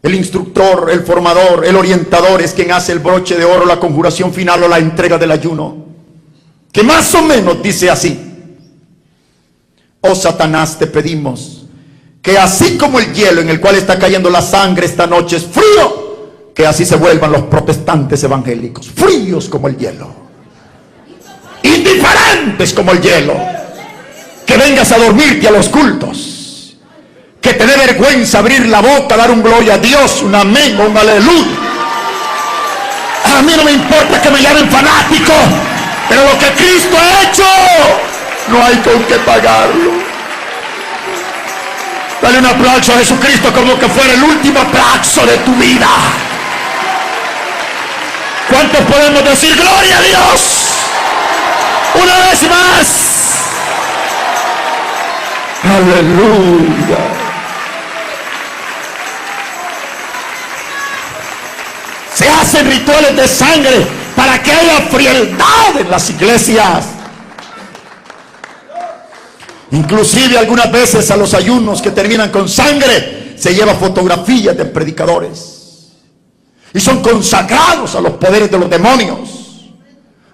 el instructor, el formador, el orientador es quien hace el broche de oro, la conjuración final o la entrega del ayuno, que más o menos dice así: oh Satanás, te pedimos que así como el hielo en el cual está cayendo la sangre esta noche es frío, que así se vuelvan los protestantes evangélicos, fríos como el hielo, indiferentes como el hielo, que vengas a dormirte a los cultos, que te dé vergüenza abrir la boca, dar un gloria a Dios, un amén, un aleluya. A mí no me importa que me llamen fanático, pero lo que Cristo ha hecho no hay con qué pagarlo. Dale un aplauso a Jesucristo como que fuera el último aplauso de tu vida. ¿Cuántos podemos decir gloria a Dios? Una vez más. Aleluya. Se hacen rituales de sangre para que haya frialdad en las iglesias. Inclusive algunas veces a los ayunos que terminan con sangre se lleva fotografías de predicadores y son consagrados a los poderes de los demonios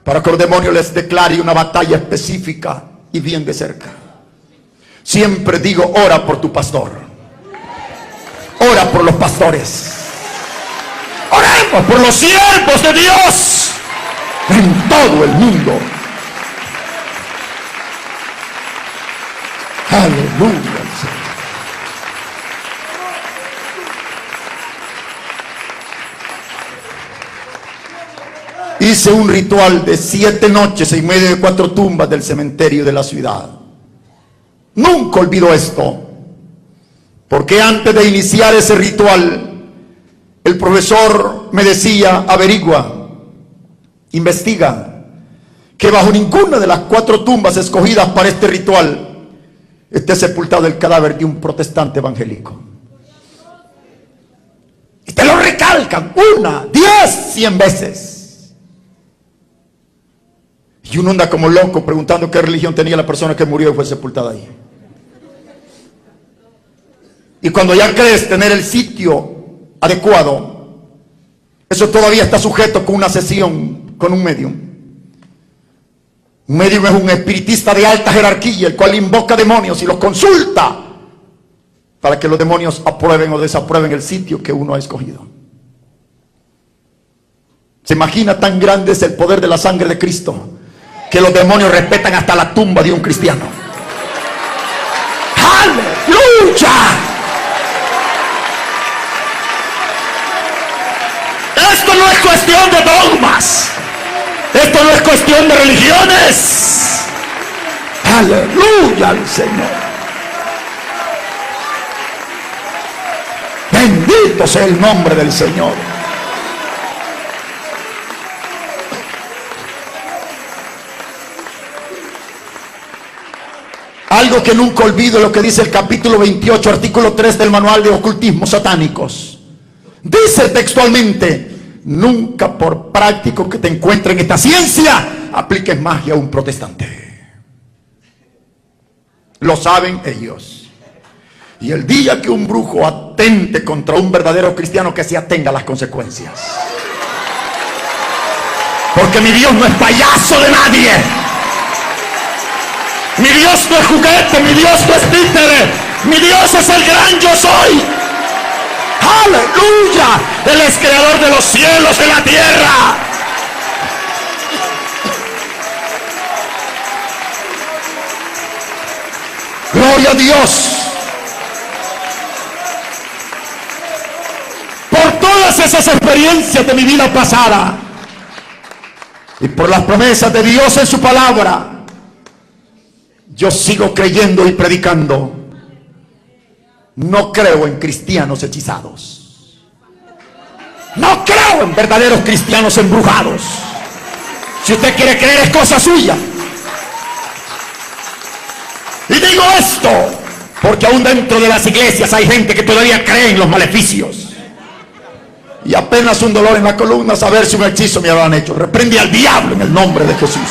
para que los demonios les declare una batalla específica y bien de cerca. Siempre digo: ora por tu pastor, ora por los pastores, oremos por los siervos de Dios en todo el mundo. Aleluya. Hice un ritual de 7 noches en medio de 4 tumbas del cementerio de la ciudad. Nunca olvido esto, porque antes de iniciar ese ritual, el profesor me decía: averigua, investiga, que bajo ninguna de las 4 tumbas escogidas para este ritual esté sepultado el cadáver de un protestante evangélico. Y te lo recalcan 1, 10, 100 veces. Y uno anda como loco preguntando qué religión tenía la persona que murió y fue sepultada ahí. Y cuando ya crees tener el sitio adecuado, eso todavía está sujeto con una sesión con un medium. Un medium es un espiritista de alta jerarquía, el cual invoca demonios y los consulta para que los demonios aprueben o desaprueben el sitio que uno ha escogido. ¿Se imagina tan grande es el poder de la sangre de Cristo que los demonios respetan hasta la tumba de un cristiano? ¡Aleluya! Esto no es cuestión de dogmas. Esto no es cuestión de religiones. Aleluya al Señor. Bendito sea el nombre del Señor. Algo que nunca olvido es lo que dice el capítulo 28, artículo 3 del manual de ocultismos satánicos. Dice textualmente: nunca por práctico que te encuentre en esta ciencia apliques magia a un protestante. Lo saben ellos. Y el día que un brujo atente contra un verdadero cristiano, que se atenga a las consecuencias. Porque mi Dios no es payaso de nadie. Mi Dios no es juguete, mi Dios no es títere. Mi Dios es el gran yo soy. ¡Aleluya! Él es creador de los cielos y de la tierra. ¡Gloria a Dios! Por todas esas experiencias de mi vida pasada y por las promesas de Dios en su palabra, yo sigo creyendo y predicando. No creo en cristianos hechizados. No creo en verdaderos cristianos embrujados. Si usted quiere creer, es cosa suya. Y digo esto porque aún dentro de las iglesias hay gente que todavía cree en los maleficios. Y apenas un dolor en la columna, saber si un hechizo me habrán hecho. Reprende al diablo en el nombre de Jesús.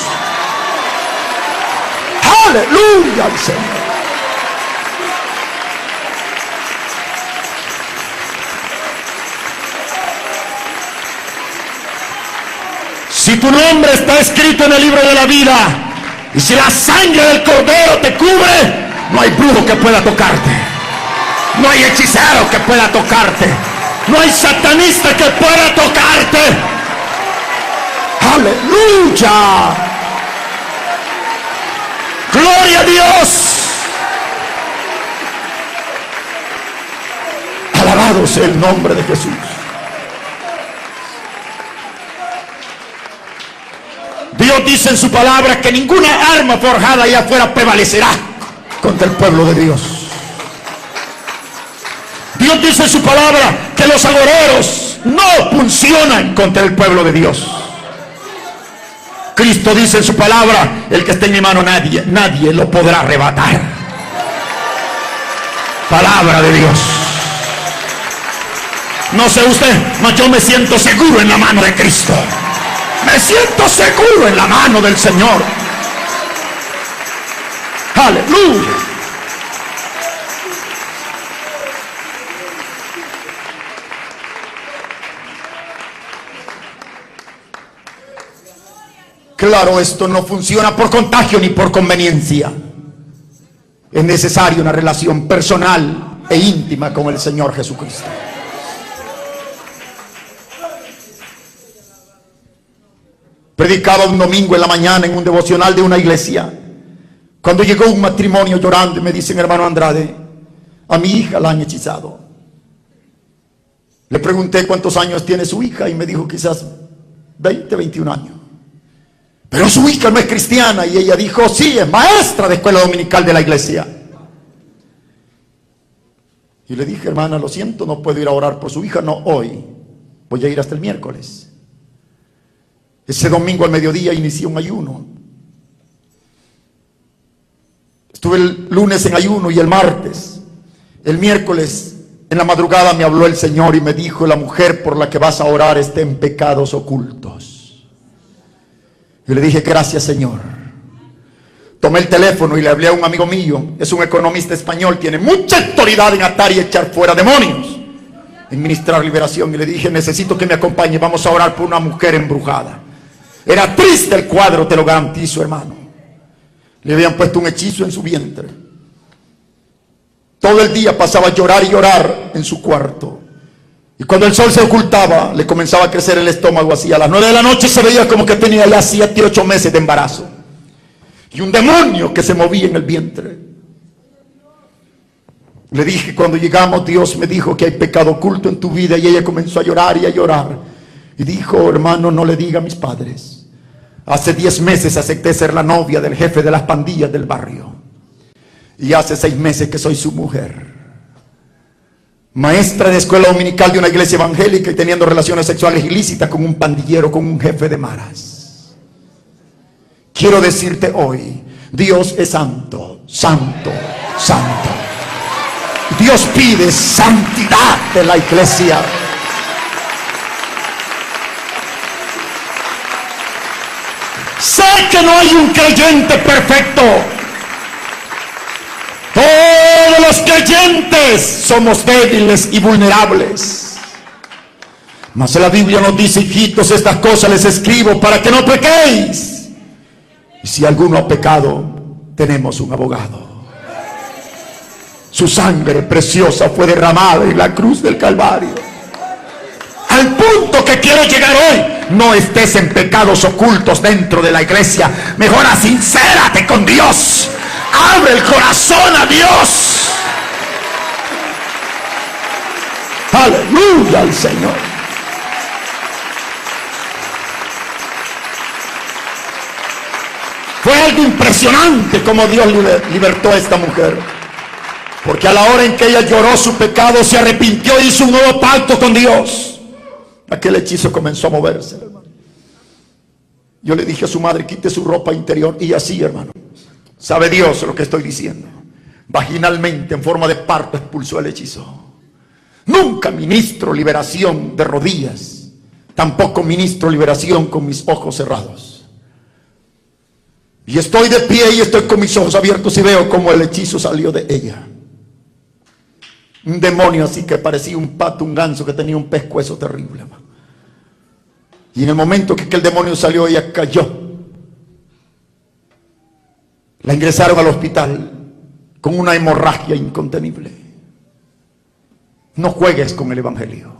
Aleluya al Señor. Si tu nombre está escrito en el libro de la vida, y si la sangre del Cordero te cubre, no hay brujo que pueda tocarte. No hay hechicero que pueda tocarte. No hay satanista que pueda tocarte. Aleluya. Gloria a Dios. Alabado sea el nombre de Jesús. Dios dice en su palabra que ninguna arma forjada allá afuera prevalecerá contra el pueblo de Dios. Dios dice en su palabra que los agoreros no funcionan contra el pueblo de Dios. Cristo dice en su palabra: el que esté en mi mano nadie lo podrá arrebatar. Palabra de Dios. No sé usted, mas yo me siento seguro en la mano de Cristo. Me siento seguro en la mano del Señor. Aleluya. Claro, esto no funciona por contagio ni por conveniencia. Es necesaria una relación personal e íntima con el Señor Jesucristo. Predicaba un domingo en la mañana en un devocional de una iglesia, cuando llegó un matrimonio llorando y me dicen: hermano Andrade, a mi hija la han hechizado. Le pregunté cuántos años tiene su hija y me dijo quizás 20, 21 años. Pero su hija no es cristiana. Y ella dijo: sí, es maestra de escuela dominical de la iglesia. Y le dije: hermana, lo siento, no puedo ir a orar por su hija, no hoy, voy a ir hasta el miércoles. Ese domingo al mediodía inicié un ayuno. Estuve el lunes en ayuno y el martes. El miércoles en la madrugada me habló el Señor y me dijo: la mujer por la que vas a orar está en pecados ocultos. Yo le dije: gracias, Señor. Tomé el teléfono y le hablé a un amigo mío, es un economista español, tiene mucha autoridad en atar y echar fuera demonios, en ministrar liberación, y le dije: necesito que me acompañe, vamos a orar por una mujer embrujada. Era triste el cuadro, te lo garantizo, hermano. Le habían puesto un hechizo en su vientre. Todo el día pasaba a llorar y llorar en su cuarto, y cuando el sol se ocultaba le comenzaba a crecer el estómago así. A las 9 de la noche se veía como que tenía ya 7 u 8 meses de embarazo, y un demonio que se movía en el vientre. Le dije: cuando llegamos, Dios me dijo que hay pecado oculto en tu vida. Y ella comenzó a llorar y a llorar, y dijo: hermano, no le diga a mis padres, hace 10 meses acepté ser la novia del jefe de las pandillas del barrio, y hace 6 meses que soy su mujer. Maestra de escuela dominical de una iglesia evangélica y teniendo relaciones sexuales ilícitas con un pandillero, con un jefe de maras. Quiero decirte hoy: Dios es santo, santo, santo. Dios pide santidad de la iglesia. Sé que no hay un creyente perfecto. Todos los creyentes somos débiles y vulnerables. Mas la Biblia nos dice: hijitos, estas cosas les escribo para que no pequéis. Y si alguno ha pecado, tenemos un abogado. Su sangre preciosa fue derramada en la cruz del Calvario. Al punto que quiero llegar hoy: no estés en pecados ocultos dentro de la iglesia. Mejor sincérate con Dios. Abre el corazón a Dios. Aleluya al Señor. Fue algo impresionante como Dios libertó a esta mujer. Porque a la hora en que ella lloró su pecado, se arrepintió e hizo un nuevo pacto con Dios. Aquel hechizo comenzó a moverse, hermano. Yo le dije a su madre: quite su ropa interior. Y así, hermano, sabe Dios lo que estoy diciendo, vaginalmente, en forma de parto, expulsó el hechizo. Nunca ministro liberación de rodillas, tampoco ministro liberación con mis ojos cerrados. Y estoy de pie y estoy con mis ojos abiertos y veo como el hechizo salió de ella. Un demonio así que parecía un pato, un ganso que tenía un pescuezo terrible, hermano. Y en el momento que el demonio salió, ella cayó. La ingresaron al hospital con una hemorragia incontenible. No juegues con el evangelio.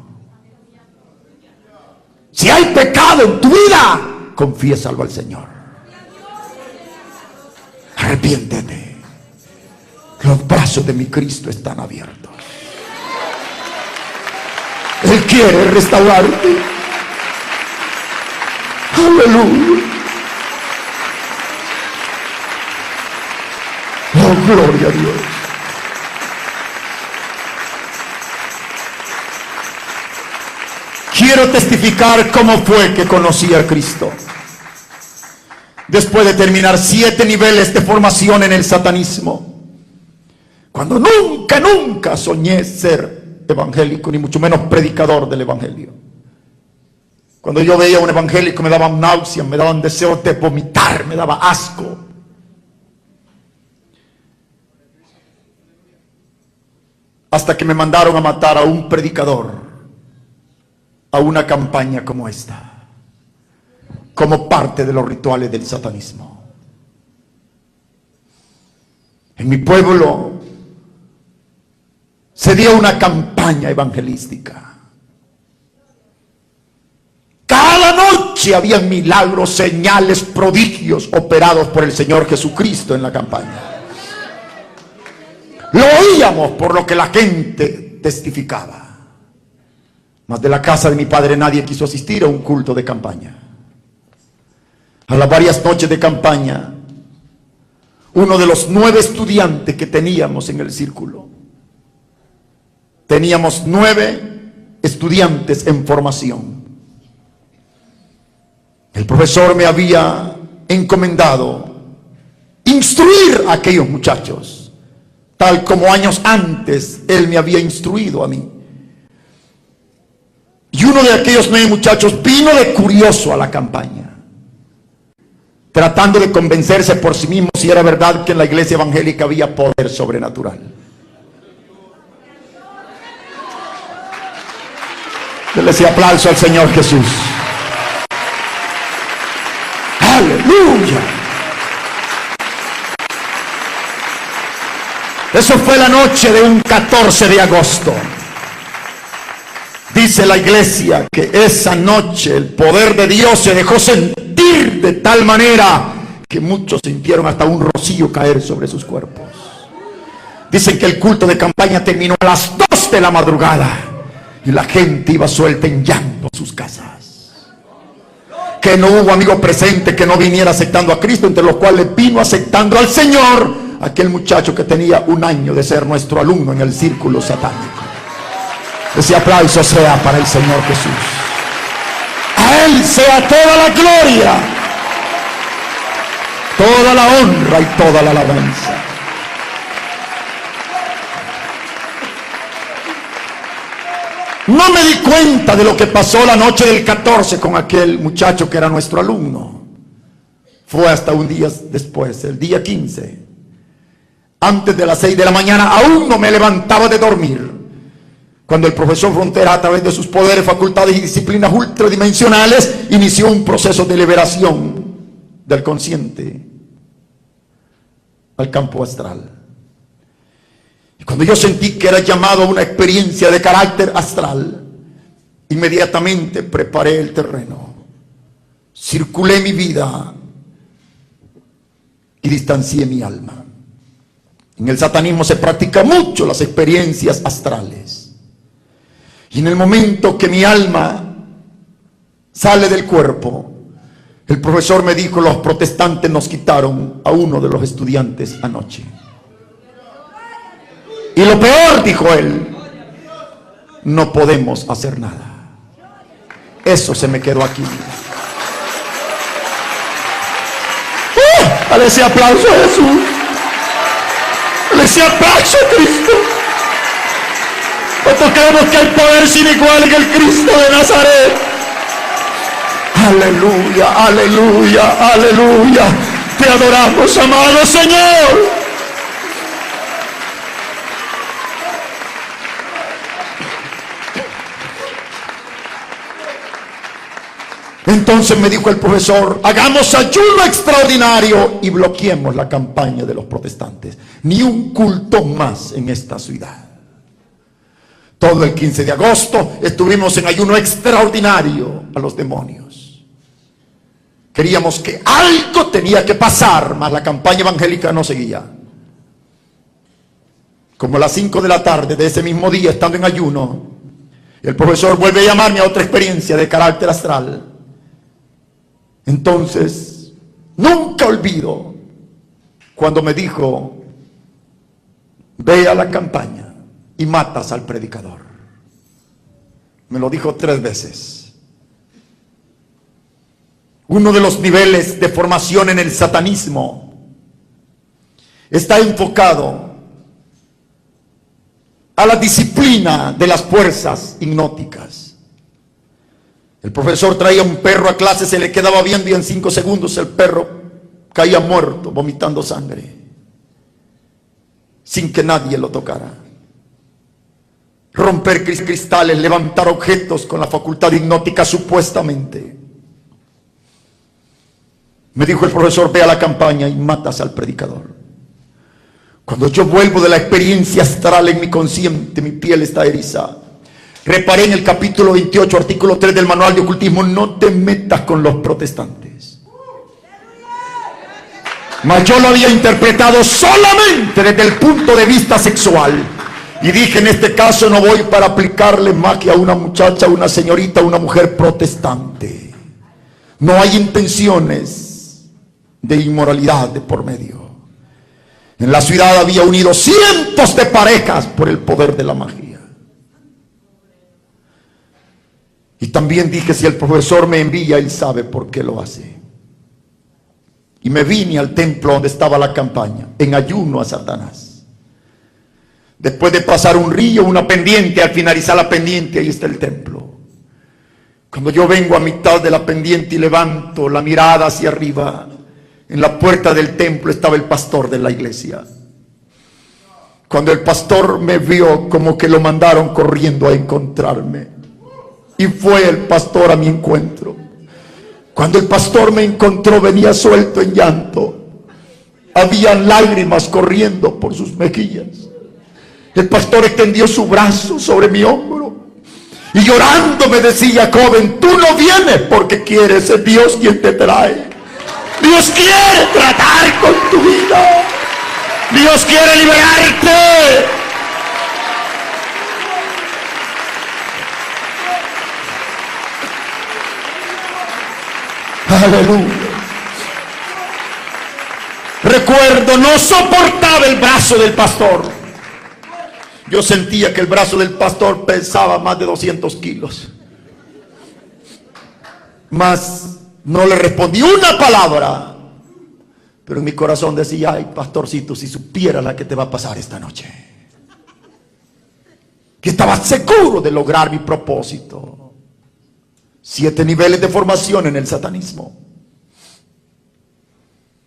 Si hay pecado en tu vida, confiésalo al Señor. Arrepiéntete. Los brazos de mi Cristo están abiertos. Él quiere restaurarte. Aleluya. Oh, gloria a Dios. Quiero testificar cómo fue que conocí a Cristo. Después de terminar 7 niveles de formación en el satanismo, cuando nunca soñé ser evangélico, ni mucho menos predicador del evangelio. Cuando yo veía a un evangélico me daban náuseas, me daban deseos de vomitar, me daba asco. Hasta que me mandaron a matar a un predicador, a una campaña como esta, como parte de los rituales del satanismo. En mi pueblo se dio una campaña evangelística. Cada noche había milagros, señales, prodigios operados por el Señor Jesucristo en la campaña. Lo oíamos por lo que la gente testificaba. Mas de la casa de mi padre nadie quiso asistir a un culto de campaña. A las varias noches de campaña, uno de los 9 estudiantes que teníamos en el círculo, teníamos 9 estudiantes en formación. El profesor me había encomendado instruir a aquellos muchachos, tal como años antes él me había instruido a mí. Y uno de aquellos 9 muchachos vino de curioso a la campaña, tratando de convencerse por sí mismo si era verdad que en la iglesia evangélica había poder sobrenatural. Denle ese aplauso al Señor Jesús. Aleluya. Eso fue la noche de un 14 de agosto. Dice la iglesia que esa noche el poder de Dios se dejó sentir de tal manera que muchos sintieron hasta un rocío caer sobre sus cuerpos. Dicen que el culto de campaña terminó a las 2 de la madrugada y la gente iba suelta en llanto a sus casas. Que no hubo amigo presente que no viniera aceptando a Cristo, entre los cuales vino aceptando al Señor aquel muchacho que tenía 1 año de ser nuestro alumno en el círculo satánico. Ese aplauso sea para el Señor Jesús. A Él sea toda la gloria, toda la honra y toda la alabanza. No me di cuenta de lo que pasó la noche del 14 con aquel muchacho que era nuestro alumno. Fue hasta un día después, el día 15. Antes de las 6 de la mañana aún no me levantaba de dormir, cuando el profesor Frontera, a través de sus poderes, facultades y disciplinas ultradimensionales, inició un proceso de liberación del consciente al campo astral. Y cuando yo sentí que era llamado a una experiencia de carácter astral, inmediatamente preparé el terreno, circulé mi vida y distancié mi alma. En el satanismo se practica mucho las experiencias astrales. Y en el momento que mi alma sale del cuerpo, el profesor me dijo: los protestantes nos quitaron a uno de los estudiantes anoche. Y lo peor, dijo él, no podemos hacer nada. Eso se me quedó aquí. Dale ese aplauso a Jesús. Dale ese aplauso a Cristo. Nosotros creemos que hay poder sin igual en el Cristo de Nazaret. Aleluya, aleluya, aleluya. Te adoramos, amado Señor. Entonces me dijo el profesor: hagamos ayuno extraordinario y bloqueemos la campaña de los protestantes. Ni un culto más en esta ciudad. Todo el 15 de agosto estuvimos en ayuno extraordinario a los demonios. Queríamos que algo tenía que pasar, mas la campaña evangélica no seguía. Como a las 5 de la tarde de ese mismo día, estando en ayuno, el profesor vuelve a llamarme a otra experiencia de carácter astral. Entonces, nunca olvido cuando me dijo: ve a la campaña y matas al predicador. Me lo dijo 3 veces. Uno de los niveles de formación en el satanismo está enfocado a la disciplina de las fuerzas hipnóticas. El profesor traía un perro a clase, se le quedaba viendo y en 5 segundos el perro caía muerto, vomitando sangre, sin que nadie lo tocara. Romper cristales, levantar objetos con la facultad hipnótica supuestamente. Me dijo el profesor: ve a la campaña y matas al predicador. Cuando yo vuelvo de la experiencia astral en mi consciente, mi piel está erizada. Reparé en el capítulo 28, artículo 3 del manual de ocultismo: no te metas con los protestantes. Mas yo lo había interpretado solamente desde el punto de vista sexual. Y dije: en este caso no voy para aplicarle magia a una muchacha, a una señorita, a una mujer protestante. No hay intenciones de inmoralidad de por medio. En la ciudad había unido cientos de parejas por el poder de la magia. Y también dije: si el profesor me envía, él sabe por qué lo hace. y me vine al templo donde estaba la campaña, en ayuno a Satanás. Después de pasar un río, una pendiente, al finalizar la pendiente, ahí está el templo. Cuando yo vengo a mitad de la pendiente y levanto la mirada hacia arriba, en la puerta del templo estaba el pastor de la iglesia. Cuando el pastor me vio, como que lo mandaron corriendo a encontrarme, y fue el pastor a mi encuentro. Cuando el pastor me encontró, venía suelto en llanto, habían lágrimas corriendo por sus mejillas. El pastor extendió su brazo sobre mi hombro y llorando me decía: joven, tú no vienes porque quieres, es Dios quien te trae. Dios quiere tratar con tu vida, Dios quiere liberarte. Aleluya. Recuerdo, no soportaba el brazo del pastor. Yo sentía que el brazo del pastor pesaba más de 200 kilos. Mas no le respondí una palabra. Pero en mi corazón decía: ay, pastorcito, si supiera la que te va a pasar esta noche. Que estaba seguro de lograr mi propósito. 7 niveles de formación en el satanismo.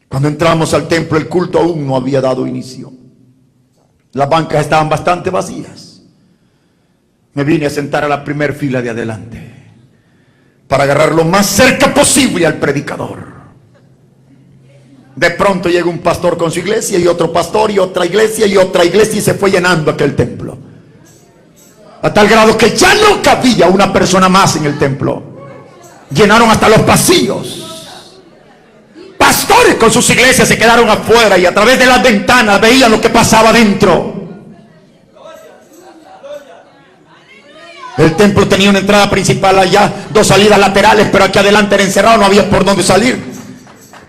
Cuando entramos al templo, el culto aún no había dado inicio. Las bancas estaban bastante vacías. Me vine a sentar a la primera fila de adelante para agarrar lo más cerca posible al predicador. De pronto llega un pastor con su iglesia, y otro pastor, y otra iglesia, y se fue llenando aquel templo. A tal grado que ya no cabía una persona más en el templo. Llenaron hasta los pasillos. Pastores con sus iglesias se quedaron afuera y a través de las ventanas veían lo que pasaba dentro. El templo tenía una entrada principal allá, 2 salidas laterales, pero aquí adelante era encerrado, no había por dónde salir.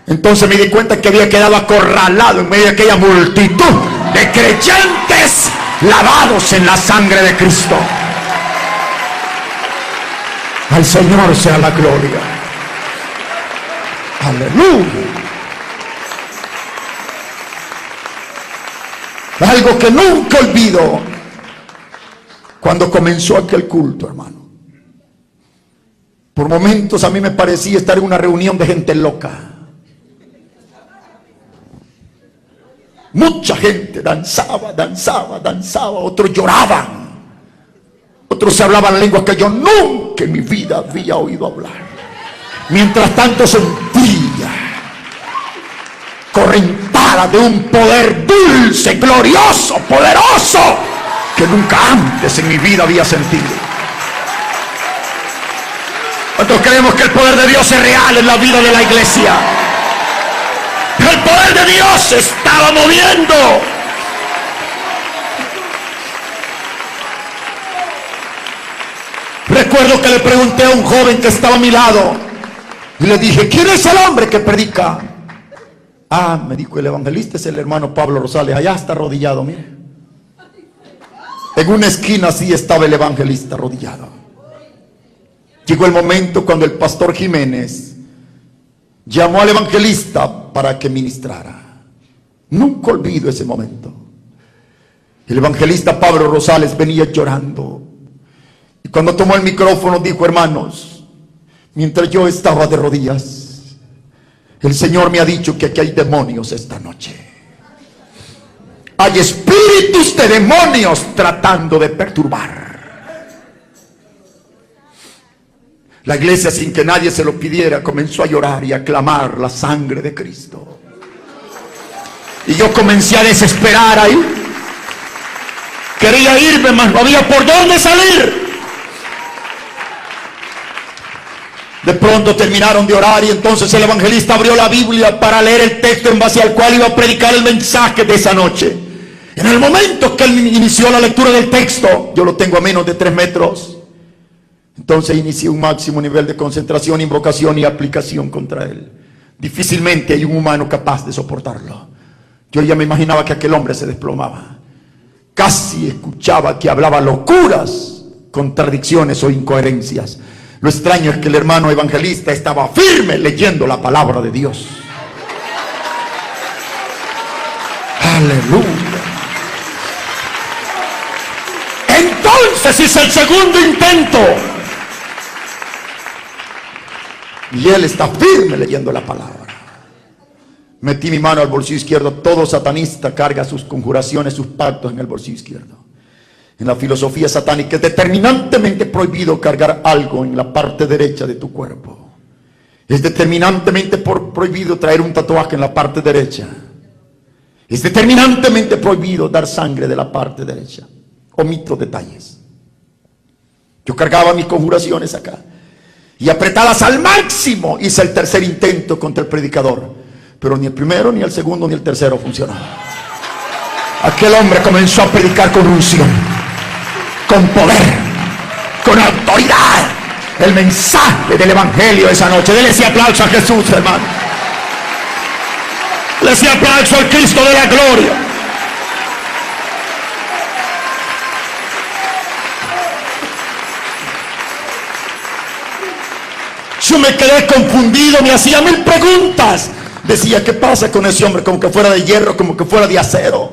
Entonces me di cuenta que había quedado acorralado en medio de aquella multitud de creyentes lavados en la sangre de Cristo. Al Señor sea la gloria. Aleluya. Algo que nunca olvido, cuando comenzó aquel culto, hermano. Por momentos a mí me parecía estar en una reunión de gente loca. Mucha gente danzaba, otros lloraban, otros se hablaban lenguas que yo nunca en mi vida había oído hablar. Mientras tanto sentía correntada de un poder dulce, glorioso, poderoso, que nunca antes en mi vida había sentido. ¿Cuántos creemos que el poder de Dios es real en la vida de la iglesia? El poder de Dios se estaba moviendo. Recuerdo que le pregunté a un joven que estaba a mi lado y le dije: ¿quién es el hombre que predica? Ah, me dijo: el evangelista es el hermano Pablo Rosales, allá está arrodillado, mire. En una esquina así estaba el evangelista arrodillado. Llegó el momento cuando el pastor Jiménez llamó al evangelista para que ministrara. Nunca olvido ese momento. El evangelista Pablo Rosales venía llorando, y cuando tomó el micrófono dijo: hermanos, mientras yo estaba de rodillas, el Señor me ha dicho que aquí hay demonios esta noche. Hay espíritus de demonios tratando de perturbar. La iglesia, sin que nadie se lo pidiera, comenzó a llorar y a clamar la sangre de Cristo. Y yo comencé a desesperar ahí. Quería irme, mas no había por dónde salir. De pronto terminaron de orar y entonces el evangelista abrió la Biblia para leer el texto en base al cual iba a predicar el mensaje de esa noche. En el momento que él inició la lectura del texto, yo lo tengo a menos de 3 metros. Entonces inicié un máximo nivel de concentración, invocación y aplicación contra él. Difícilmente hay un humano capaz de soportarlo. Yo ya me imaginaba que aquel hombre se desplomaba. Casi escuchaba que hablaba locuras, contradicciones o incoherencias. Lo extraño es que el hermano evangelista estaba firme leyendo la palabra de Dios. Aleluya. Entonces hice el segundo intento. Y él está firme leyendo la palabra. Metí mi mano al bolsillo izquierdo. Todo satanista carga sus conjuraciones, sus pactos en el bolsillo izquierdo. En la filosofía satánica es determinantemente prohibido cargar algo en la parte derecha de tu cuerpo. Es determinantemente prohibido traer un tatuaje en la parte derecha. Es determinantemente prohibido dar sangre de la parte derecha. Omito detalles. Yo cargaba mis conjuraciones acá y apretadas al máximo hice el tercer intento contra el predicador, pero ni el primero, ni el segundo, ni el tercero funcionó. Aquel hombre comenzó a predicar con unción, con poder, con autoridad, el mensaje del evangelio esa noche. Dele ese aplauso a Jesús, hermano. Dele ese aplauso al Cristo de la gloria. Yo me quedé confundido, me hacía 1000 preguntas. Decía, ¿qué pasa con ese hombre? Como que fuera de hierro, como que fuera de acero.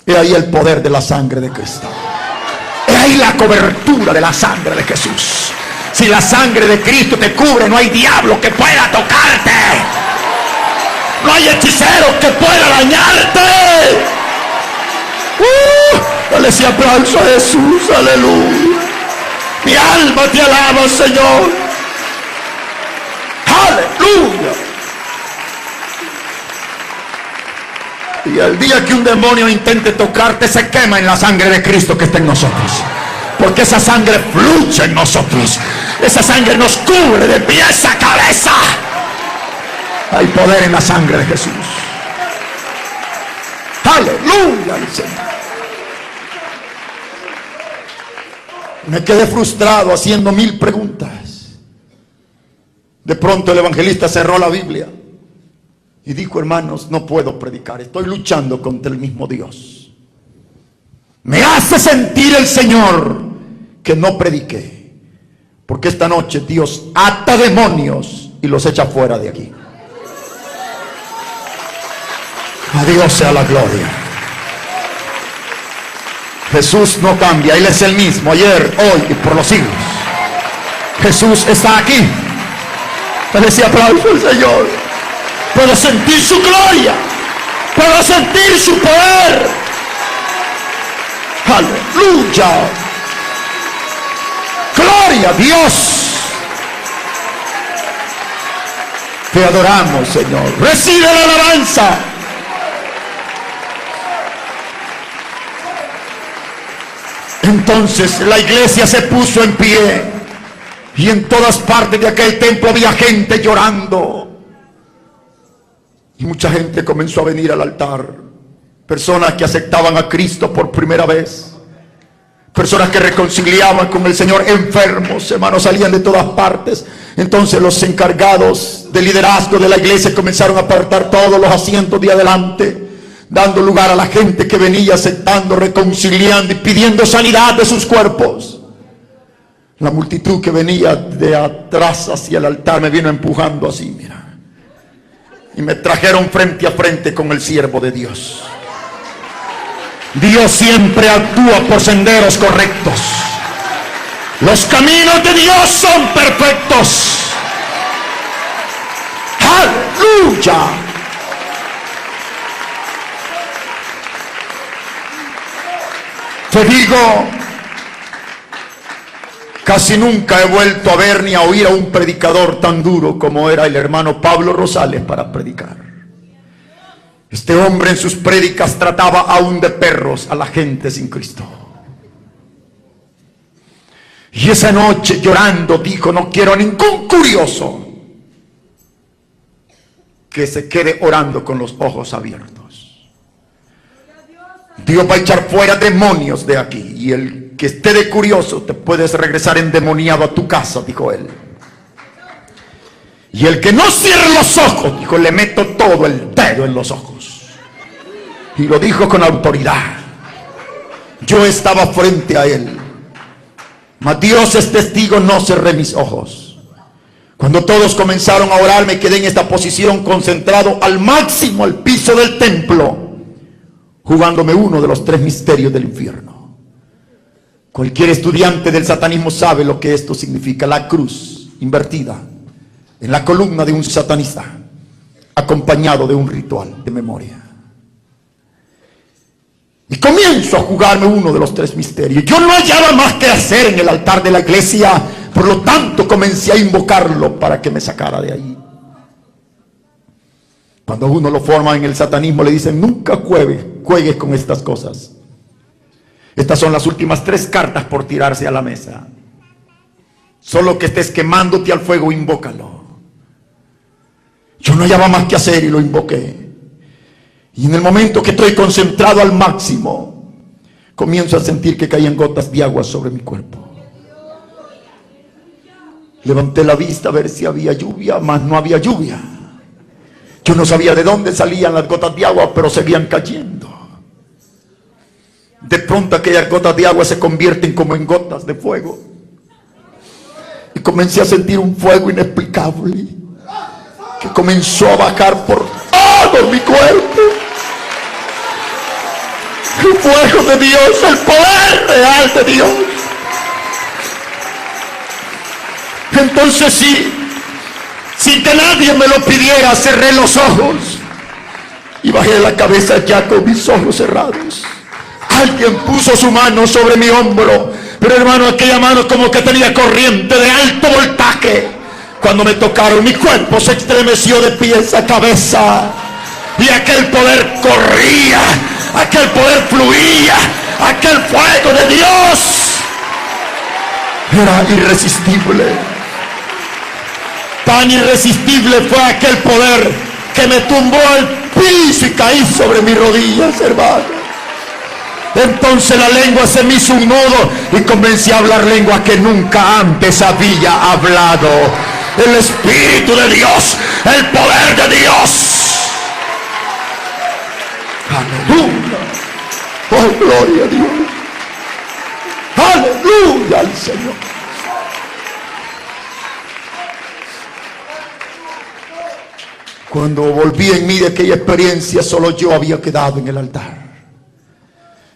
He ahí el poder de la sangre de Cristo. He ahí la cobertura de la sangre de Jesús. Si la sangre de Cristo te cubre, no hay diablo que pueda tocarte. No hay hechicero que pueda dañarte. Dale ese aplauso a Jesús, aleluya. Mi alma te alaba, Señor. Aleluya. Y el día que un demonio intente tocarte, se quema en la sangre de Cristo que está en nosotros. Porque esa sangre fluye en nosotros. Esa sangre nos cubre de pies a cabeza. Hay poder en la sangre de Jesús. Aleluya al Señor. Me quedé frustrado haciendo 1000 preguntas. De pronto el evangelista cerró la Biblia y dijo, hermanos, no puedo predicar, estoy luchando contra el mismo Dios. Me hace sentir el Señor que no prediqué, porque esta noche Dios ata demonios y los echa fuera de aquí. A Dios sea la gloria. Jesús no cambia, Él es el mismo ayer, hoy y por los siglos. Jesús está aquí. Dale ese aplauso al Señor. Puedo sentir su gloria, puedo sentir su poder. Aleluya. Gloria a Dios. Te adoramos, Señor. Recibe la alabanza. Entonces la iglesia se puso en pie y en todas partes de aquel templo había gente llorando. Y mucha gente comenzó a venir al altar. Personas que aceptaban a Cristo por primera vez. Personas que reconciliaban con el Señor. Enfermos, hermanos, salían de todas partes. Entonces los encargados de liderazgo de la iglesia comenzaron a apartar todos los asientos de adelante, dando lugar a la gente que venía aceptando, reconciliando y pidiendo sanidad de sus cuerpos. La multitud que venía de atrás hacia el altar me vino empujando así, mira. Y me trajeron frente a frente con el siervo de Dios. Dios siempre actúa por senderos correctos. Los caminos de Dios son perfectos. ¡Aleluya! Te digo, casi nunca he vuelto a ver ni a oír a un predicador tan duro como era el hermano Pablo Rosales para predicar. Este hombre en sus prédicas trataba aún de perros a la gente sin Cristo. Y esa noche llorando dijo, no quiero a ningún curioso que se quede orando con los ojos abiertos. Dios va a echar fuera demonios de aquí, y el que esté de curioso te puedes regresar endemoniado a tu casa, dijo él. Y el que no cierre los ojos, dijo, le meto todo el dedo en los ojos. Y lo dijo con autoridad. Yo estaba frente a él, mas Dios es testigo, no cerré mis ojos. Cuando todos comenzaron a orar, me quedé en esta posición, concentrado al máximo al piso del templo. jugándome uno de los 3 misterios del infierno. Cualquier estudiante del satanismo sabe lo que esto significa: la cruz invertida en la columna de un satanista, acompañado de un ritual de memoria. Y comienzo a jugarme uno de los 3 misterios. Yo no hallaba más que hacer en el altar de la iglesia, por lo tanto comencé a invocarlo para que me sacara de ahí. Cuando uno lo forma en el satanismo, le dicen: nunca juegues con estas cosas. Estas son las últimas 3 cartas por tirarse a la mesa. Solo que estés quemándote al fuego, invócalo. Yo no hallaba más que hacer y lo invoqué. Y en el momento que estoy concentrado al máximo, comienzo a sentir que caían gotas de agua sobre mi cuerpo. Levanté la vista a ver si había lluvia, mas no había lluvia. Yo no sabía de dónde salían las gotas de agua, pero seguían cayendo. De pronto aquellas gotas de agua se convierten como en gotas de fuego. Y comencé a sentir un fuego inexplicable que comenzó a bajar por todo mi cuerpo. El fuego de Dios, el poder real de Dios. Entonces sí, sin que nadie me lo pidiera, cerré los ojos y bajé la cabeza ya con mis ojos cerrados. Alguien puso su mano sobre mi hombro, pero hermano, aquella mano como que tenía corriente de alto voltaje. Cuando me tocaron, mi cuerpo se estremeció de pies a cabeza, y aquel poder corría, aquel poder fluía, aquel fuego de Dios era irresistible. Tan irresistible fue aquel poder que me tumbó al piso y caí sobre mis rodillas, hermano. Entonces la lengua se me hizo un nudo y comencé a hablar lengua que nunca antes había hablado. El Espíritu de Dios, el poder de Dios. Aleluya. Oh, gloria a Dios. Aleluya al Señor. Cuando volví en mí de aquella experiencia, solo yo había quedado en el altar.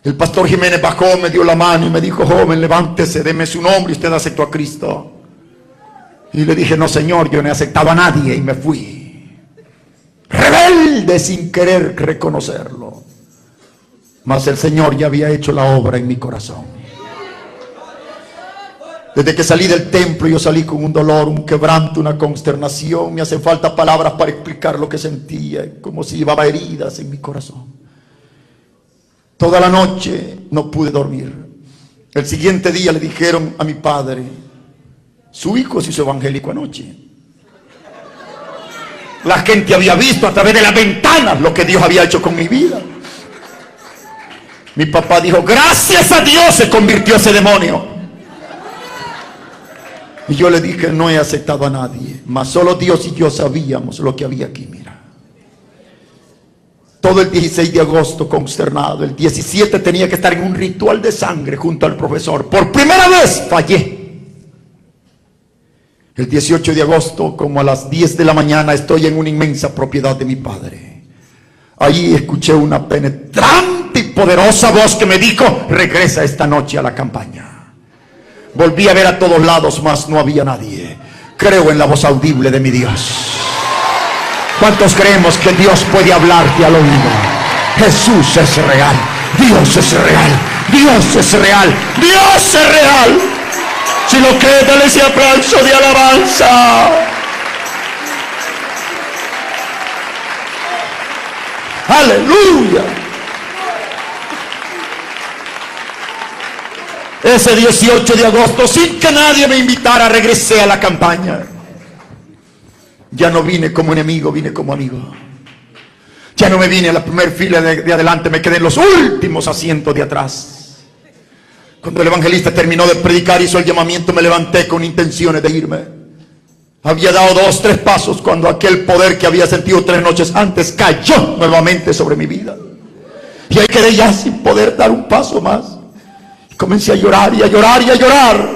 El pastor Jiménez bajó, me dio la mano y me dijo: joven, levántese, deme su nombre, usted aceptó a Cristo. Y le dije: no, señor, yo no he aceptado a nadie. Y me fui rebelde sin querer reconocerlo. Mas el Señor ya había hecho la obra en mi corazón. Desde que salí del templo, yo salí con un dolor, un quebranto, una consternación. Me hacen falta palabras para explicar lo que sentía, como si llevaba heridas en mi corazón. Toda la noche no pude dormir. El siguiente día le dijeron a mi padre: su hijo se hizo evangélico anoche. La gente había visto a través de las ventanas lo que Dios había hecho con mi vida. Mi papá dijo: gracias a Dios se convirtió ese demonio. Y yo le dije: no he aceptado a nadie, mas solo Dios y yo sabíamos lo que había aquí. Mira, todo el 16 de agosto consternado. El 17 tenía que estar en un ritual de sangre junto al profesor. Por primera vez fallé. El 18 de agosto, como a las 10 de la mañana, estoy en una inmensa propiedad de mi padre. Allí escuché una penetrante y poderosa voz que me dijo: regresa esta noche a la campaña. Volví a ver a todos lados, mas no había nadie. Creo en la voz audible de mi Dios. ¿Cuántos creemos que Dios puede hablarte al oído? Jesús es real, Dios es real, Dios es real, Dios es real. Si lo crees, dale ese aplauso de alabanza. Aleluya. Ese 18 de agosto, sin que nadie me invitara, regresé a la campaña. Ya no vine como enemigo, vine como amigo. Ya no me vine a la primera fila de adelante, me quedé en los últimos asientos de atrás. Cuando el evangelista terminó de predicar, hizo el llamamiento, me levanté con intenciones de irme. Había dado 2, 3 pasos cuando aquel poder que había sentido 3 noches antes cayó nuevamente sobre mi vida. Y ahí quedé ya sin poder dar un paso más. Comencé a llorar y a llorar y a llorar.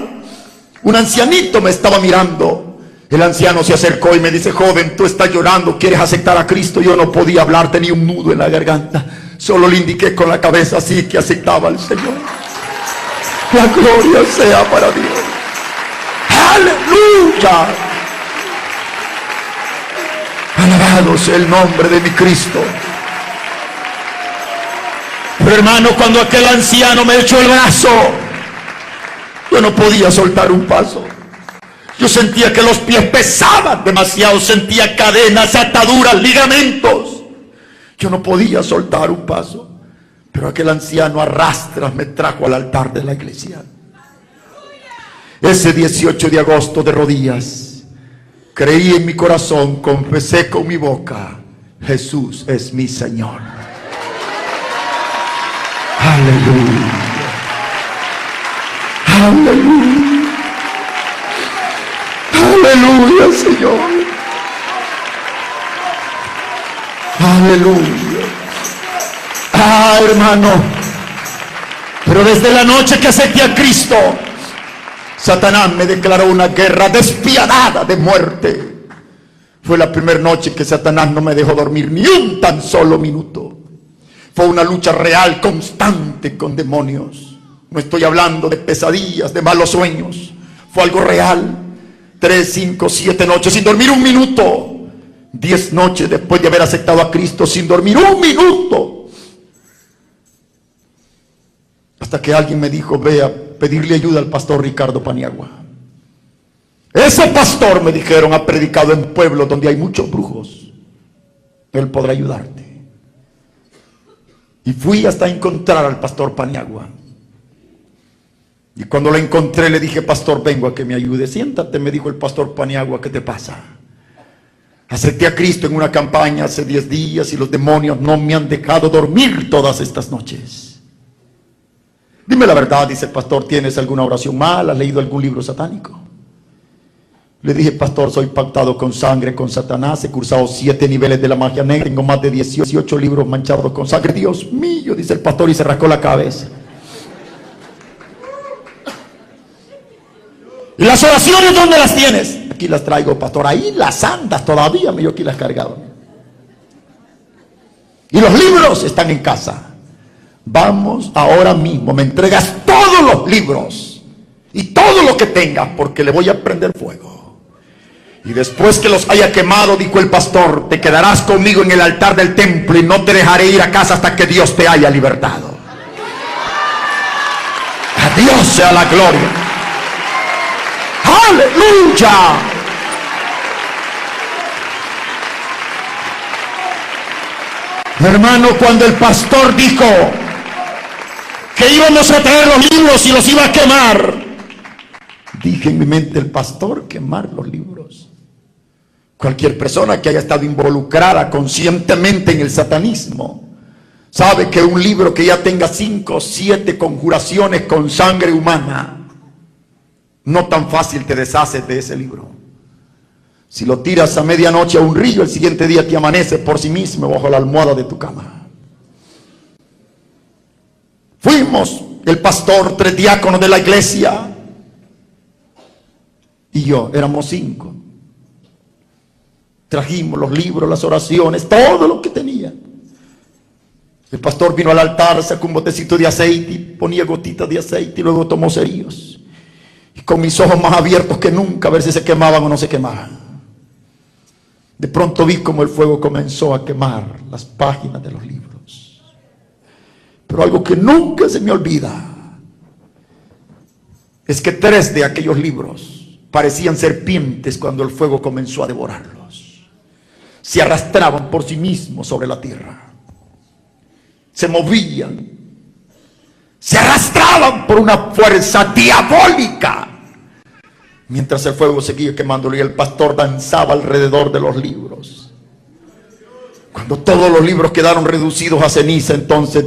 Un ancianito me estaba mirando. El anciano se acercó y me dice: joven, tú estás llorando, ¿quieres aceptar a Cristo? Yo no podía hablar, tenía un nudo en la garganta. Solo le indiqué con la cabeza así que aceptaba al Señor. La gloria sea para Dios. ¡Aleluya! Alabado sea el nombre de mi Cristo. Pero hermano, cuando aquel anciano me echó el brazo, yo no podía soltar un paso. Yo sentía que los pies pesaban demasiado, sentía cadenas, ataduras, ligamentos. Yo no podía soltar un paso. Pero aquel anciano a rastras me trajo al altar de la iglesia. Ese 18 de agosto, de rodillas, creí en mi corazón, confesé con mi boca: Jesús es mi Señor. Aleluya. Aleluya. Aleluya, Señor. Aleluya. Hermano, pero desde la noche que acepté a Cristo, Satanás me declaró una guerra despiadada de muerte. Fue la primera noche que Satanás no me dejó dormir ni un tan solo minuto. Fue una lucha real, constante con demonios. No estoy hablando de pesadillas, de malos sueños. Fue algo real. 3, 5, 7 noches sin dormir un minuto. 10 noches después de haber aceptado a Cristo sin dormir un minuto. Hasta que alguien me dijo: ve a pedirle ayuda al pastor Ricardo Paniagua. Ese pastor, me dijeron, ha predicado en pueblos donde hay muchos brujos. Él podrá ayudarte. Y fui hasta encontrar al pastor Paniagua. Y cuando lo encontré le dije: pastor, vengo a que me ayude. Siéntate, me dijo el pastor Paniagua, ¿qué te pasa? Acepté a Cristo en una campaña hace 10 días y los demonios no me han dejado dormir todas estas noches. Dime la verdad, dice el pastor, ¿tienes alguna oración mal? ¿Has leído algún libro satánico? Le dije: pastor, soy pactado con sangre, con Satanás, he cursado 7 niveles de la magia negra, tengo más de 18 libros manchados con sangre. Dios mío, dice el pastor, y se rascó la cabeza. ¿Y las oraciones dónde las tienes? Aquí las traigo, pastor. Ahí las andas todavía, yo aquí las cargaba. Y los libros están en casa. Vamos ahora mismo, me entregas todos los libros y todo lo que tengas, porque le voy a prender fuego. Y después que los haya quemado, dijo el pastor, te quedarás conmigo en el altar del templo y no te dejaré ir a casa hasta que Dios te haya libertado. A Dios sea la gloria. ¡Aleluya! Hermano, cuando el pastor dijo que íbamos a traer los libros y los iba a quemar, dije en mi mente: el pastor quemar los libros. Cualquier persona que haya estado involucrada conscientemente en el satanismo sabe que un libro que ya tenga 5 o 7 conjuraciones con sangre humana, no tan fácil te deshaces de ese libro. Si lo tiras a medianoche a un río, el siguiente día te amanece por sí mismo bajo la almohada de tu cama. Fuimos el pastor, 3 diáconos de la iglesia y yo, éramos 5. Trajimos los libros, las oraciones, todo lo que tenía. El pastor vino al altar, sacó un botecito de aceite y ponía gotitas de aceite y luego tomó cerillos. Y con mis ojos más abiertos que nunca, a ver si se quemaban o no se quemaban. De pronto vi como el fuego comenzó a quemar las páginas de los libros. Pero algo que nunca se me olvida es que 3 de aquellos libros parecían serpientes cuando el fuego comenzó a devorarlos. Se arrastraban por sí mismos sobre la tierra. Se movían. Se arrastraban por una fuerza diabólica. Mientras el fuego seguía quemándolo y el pastor danzaba alrededor de los libros. Cuando todos los libros quedaron reducidos a ceniza, entonces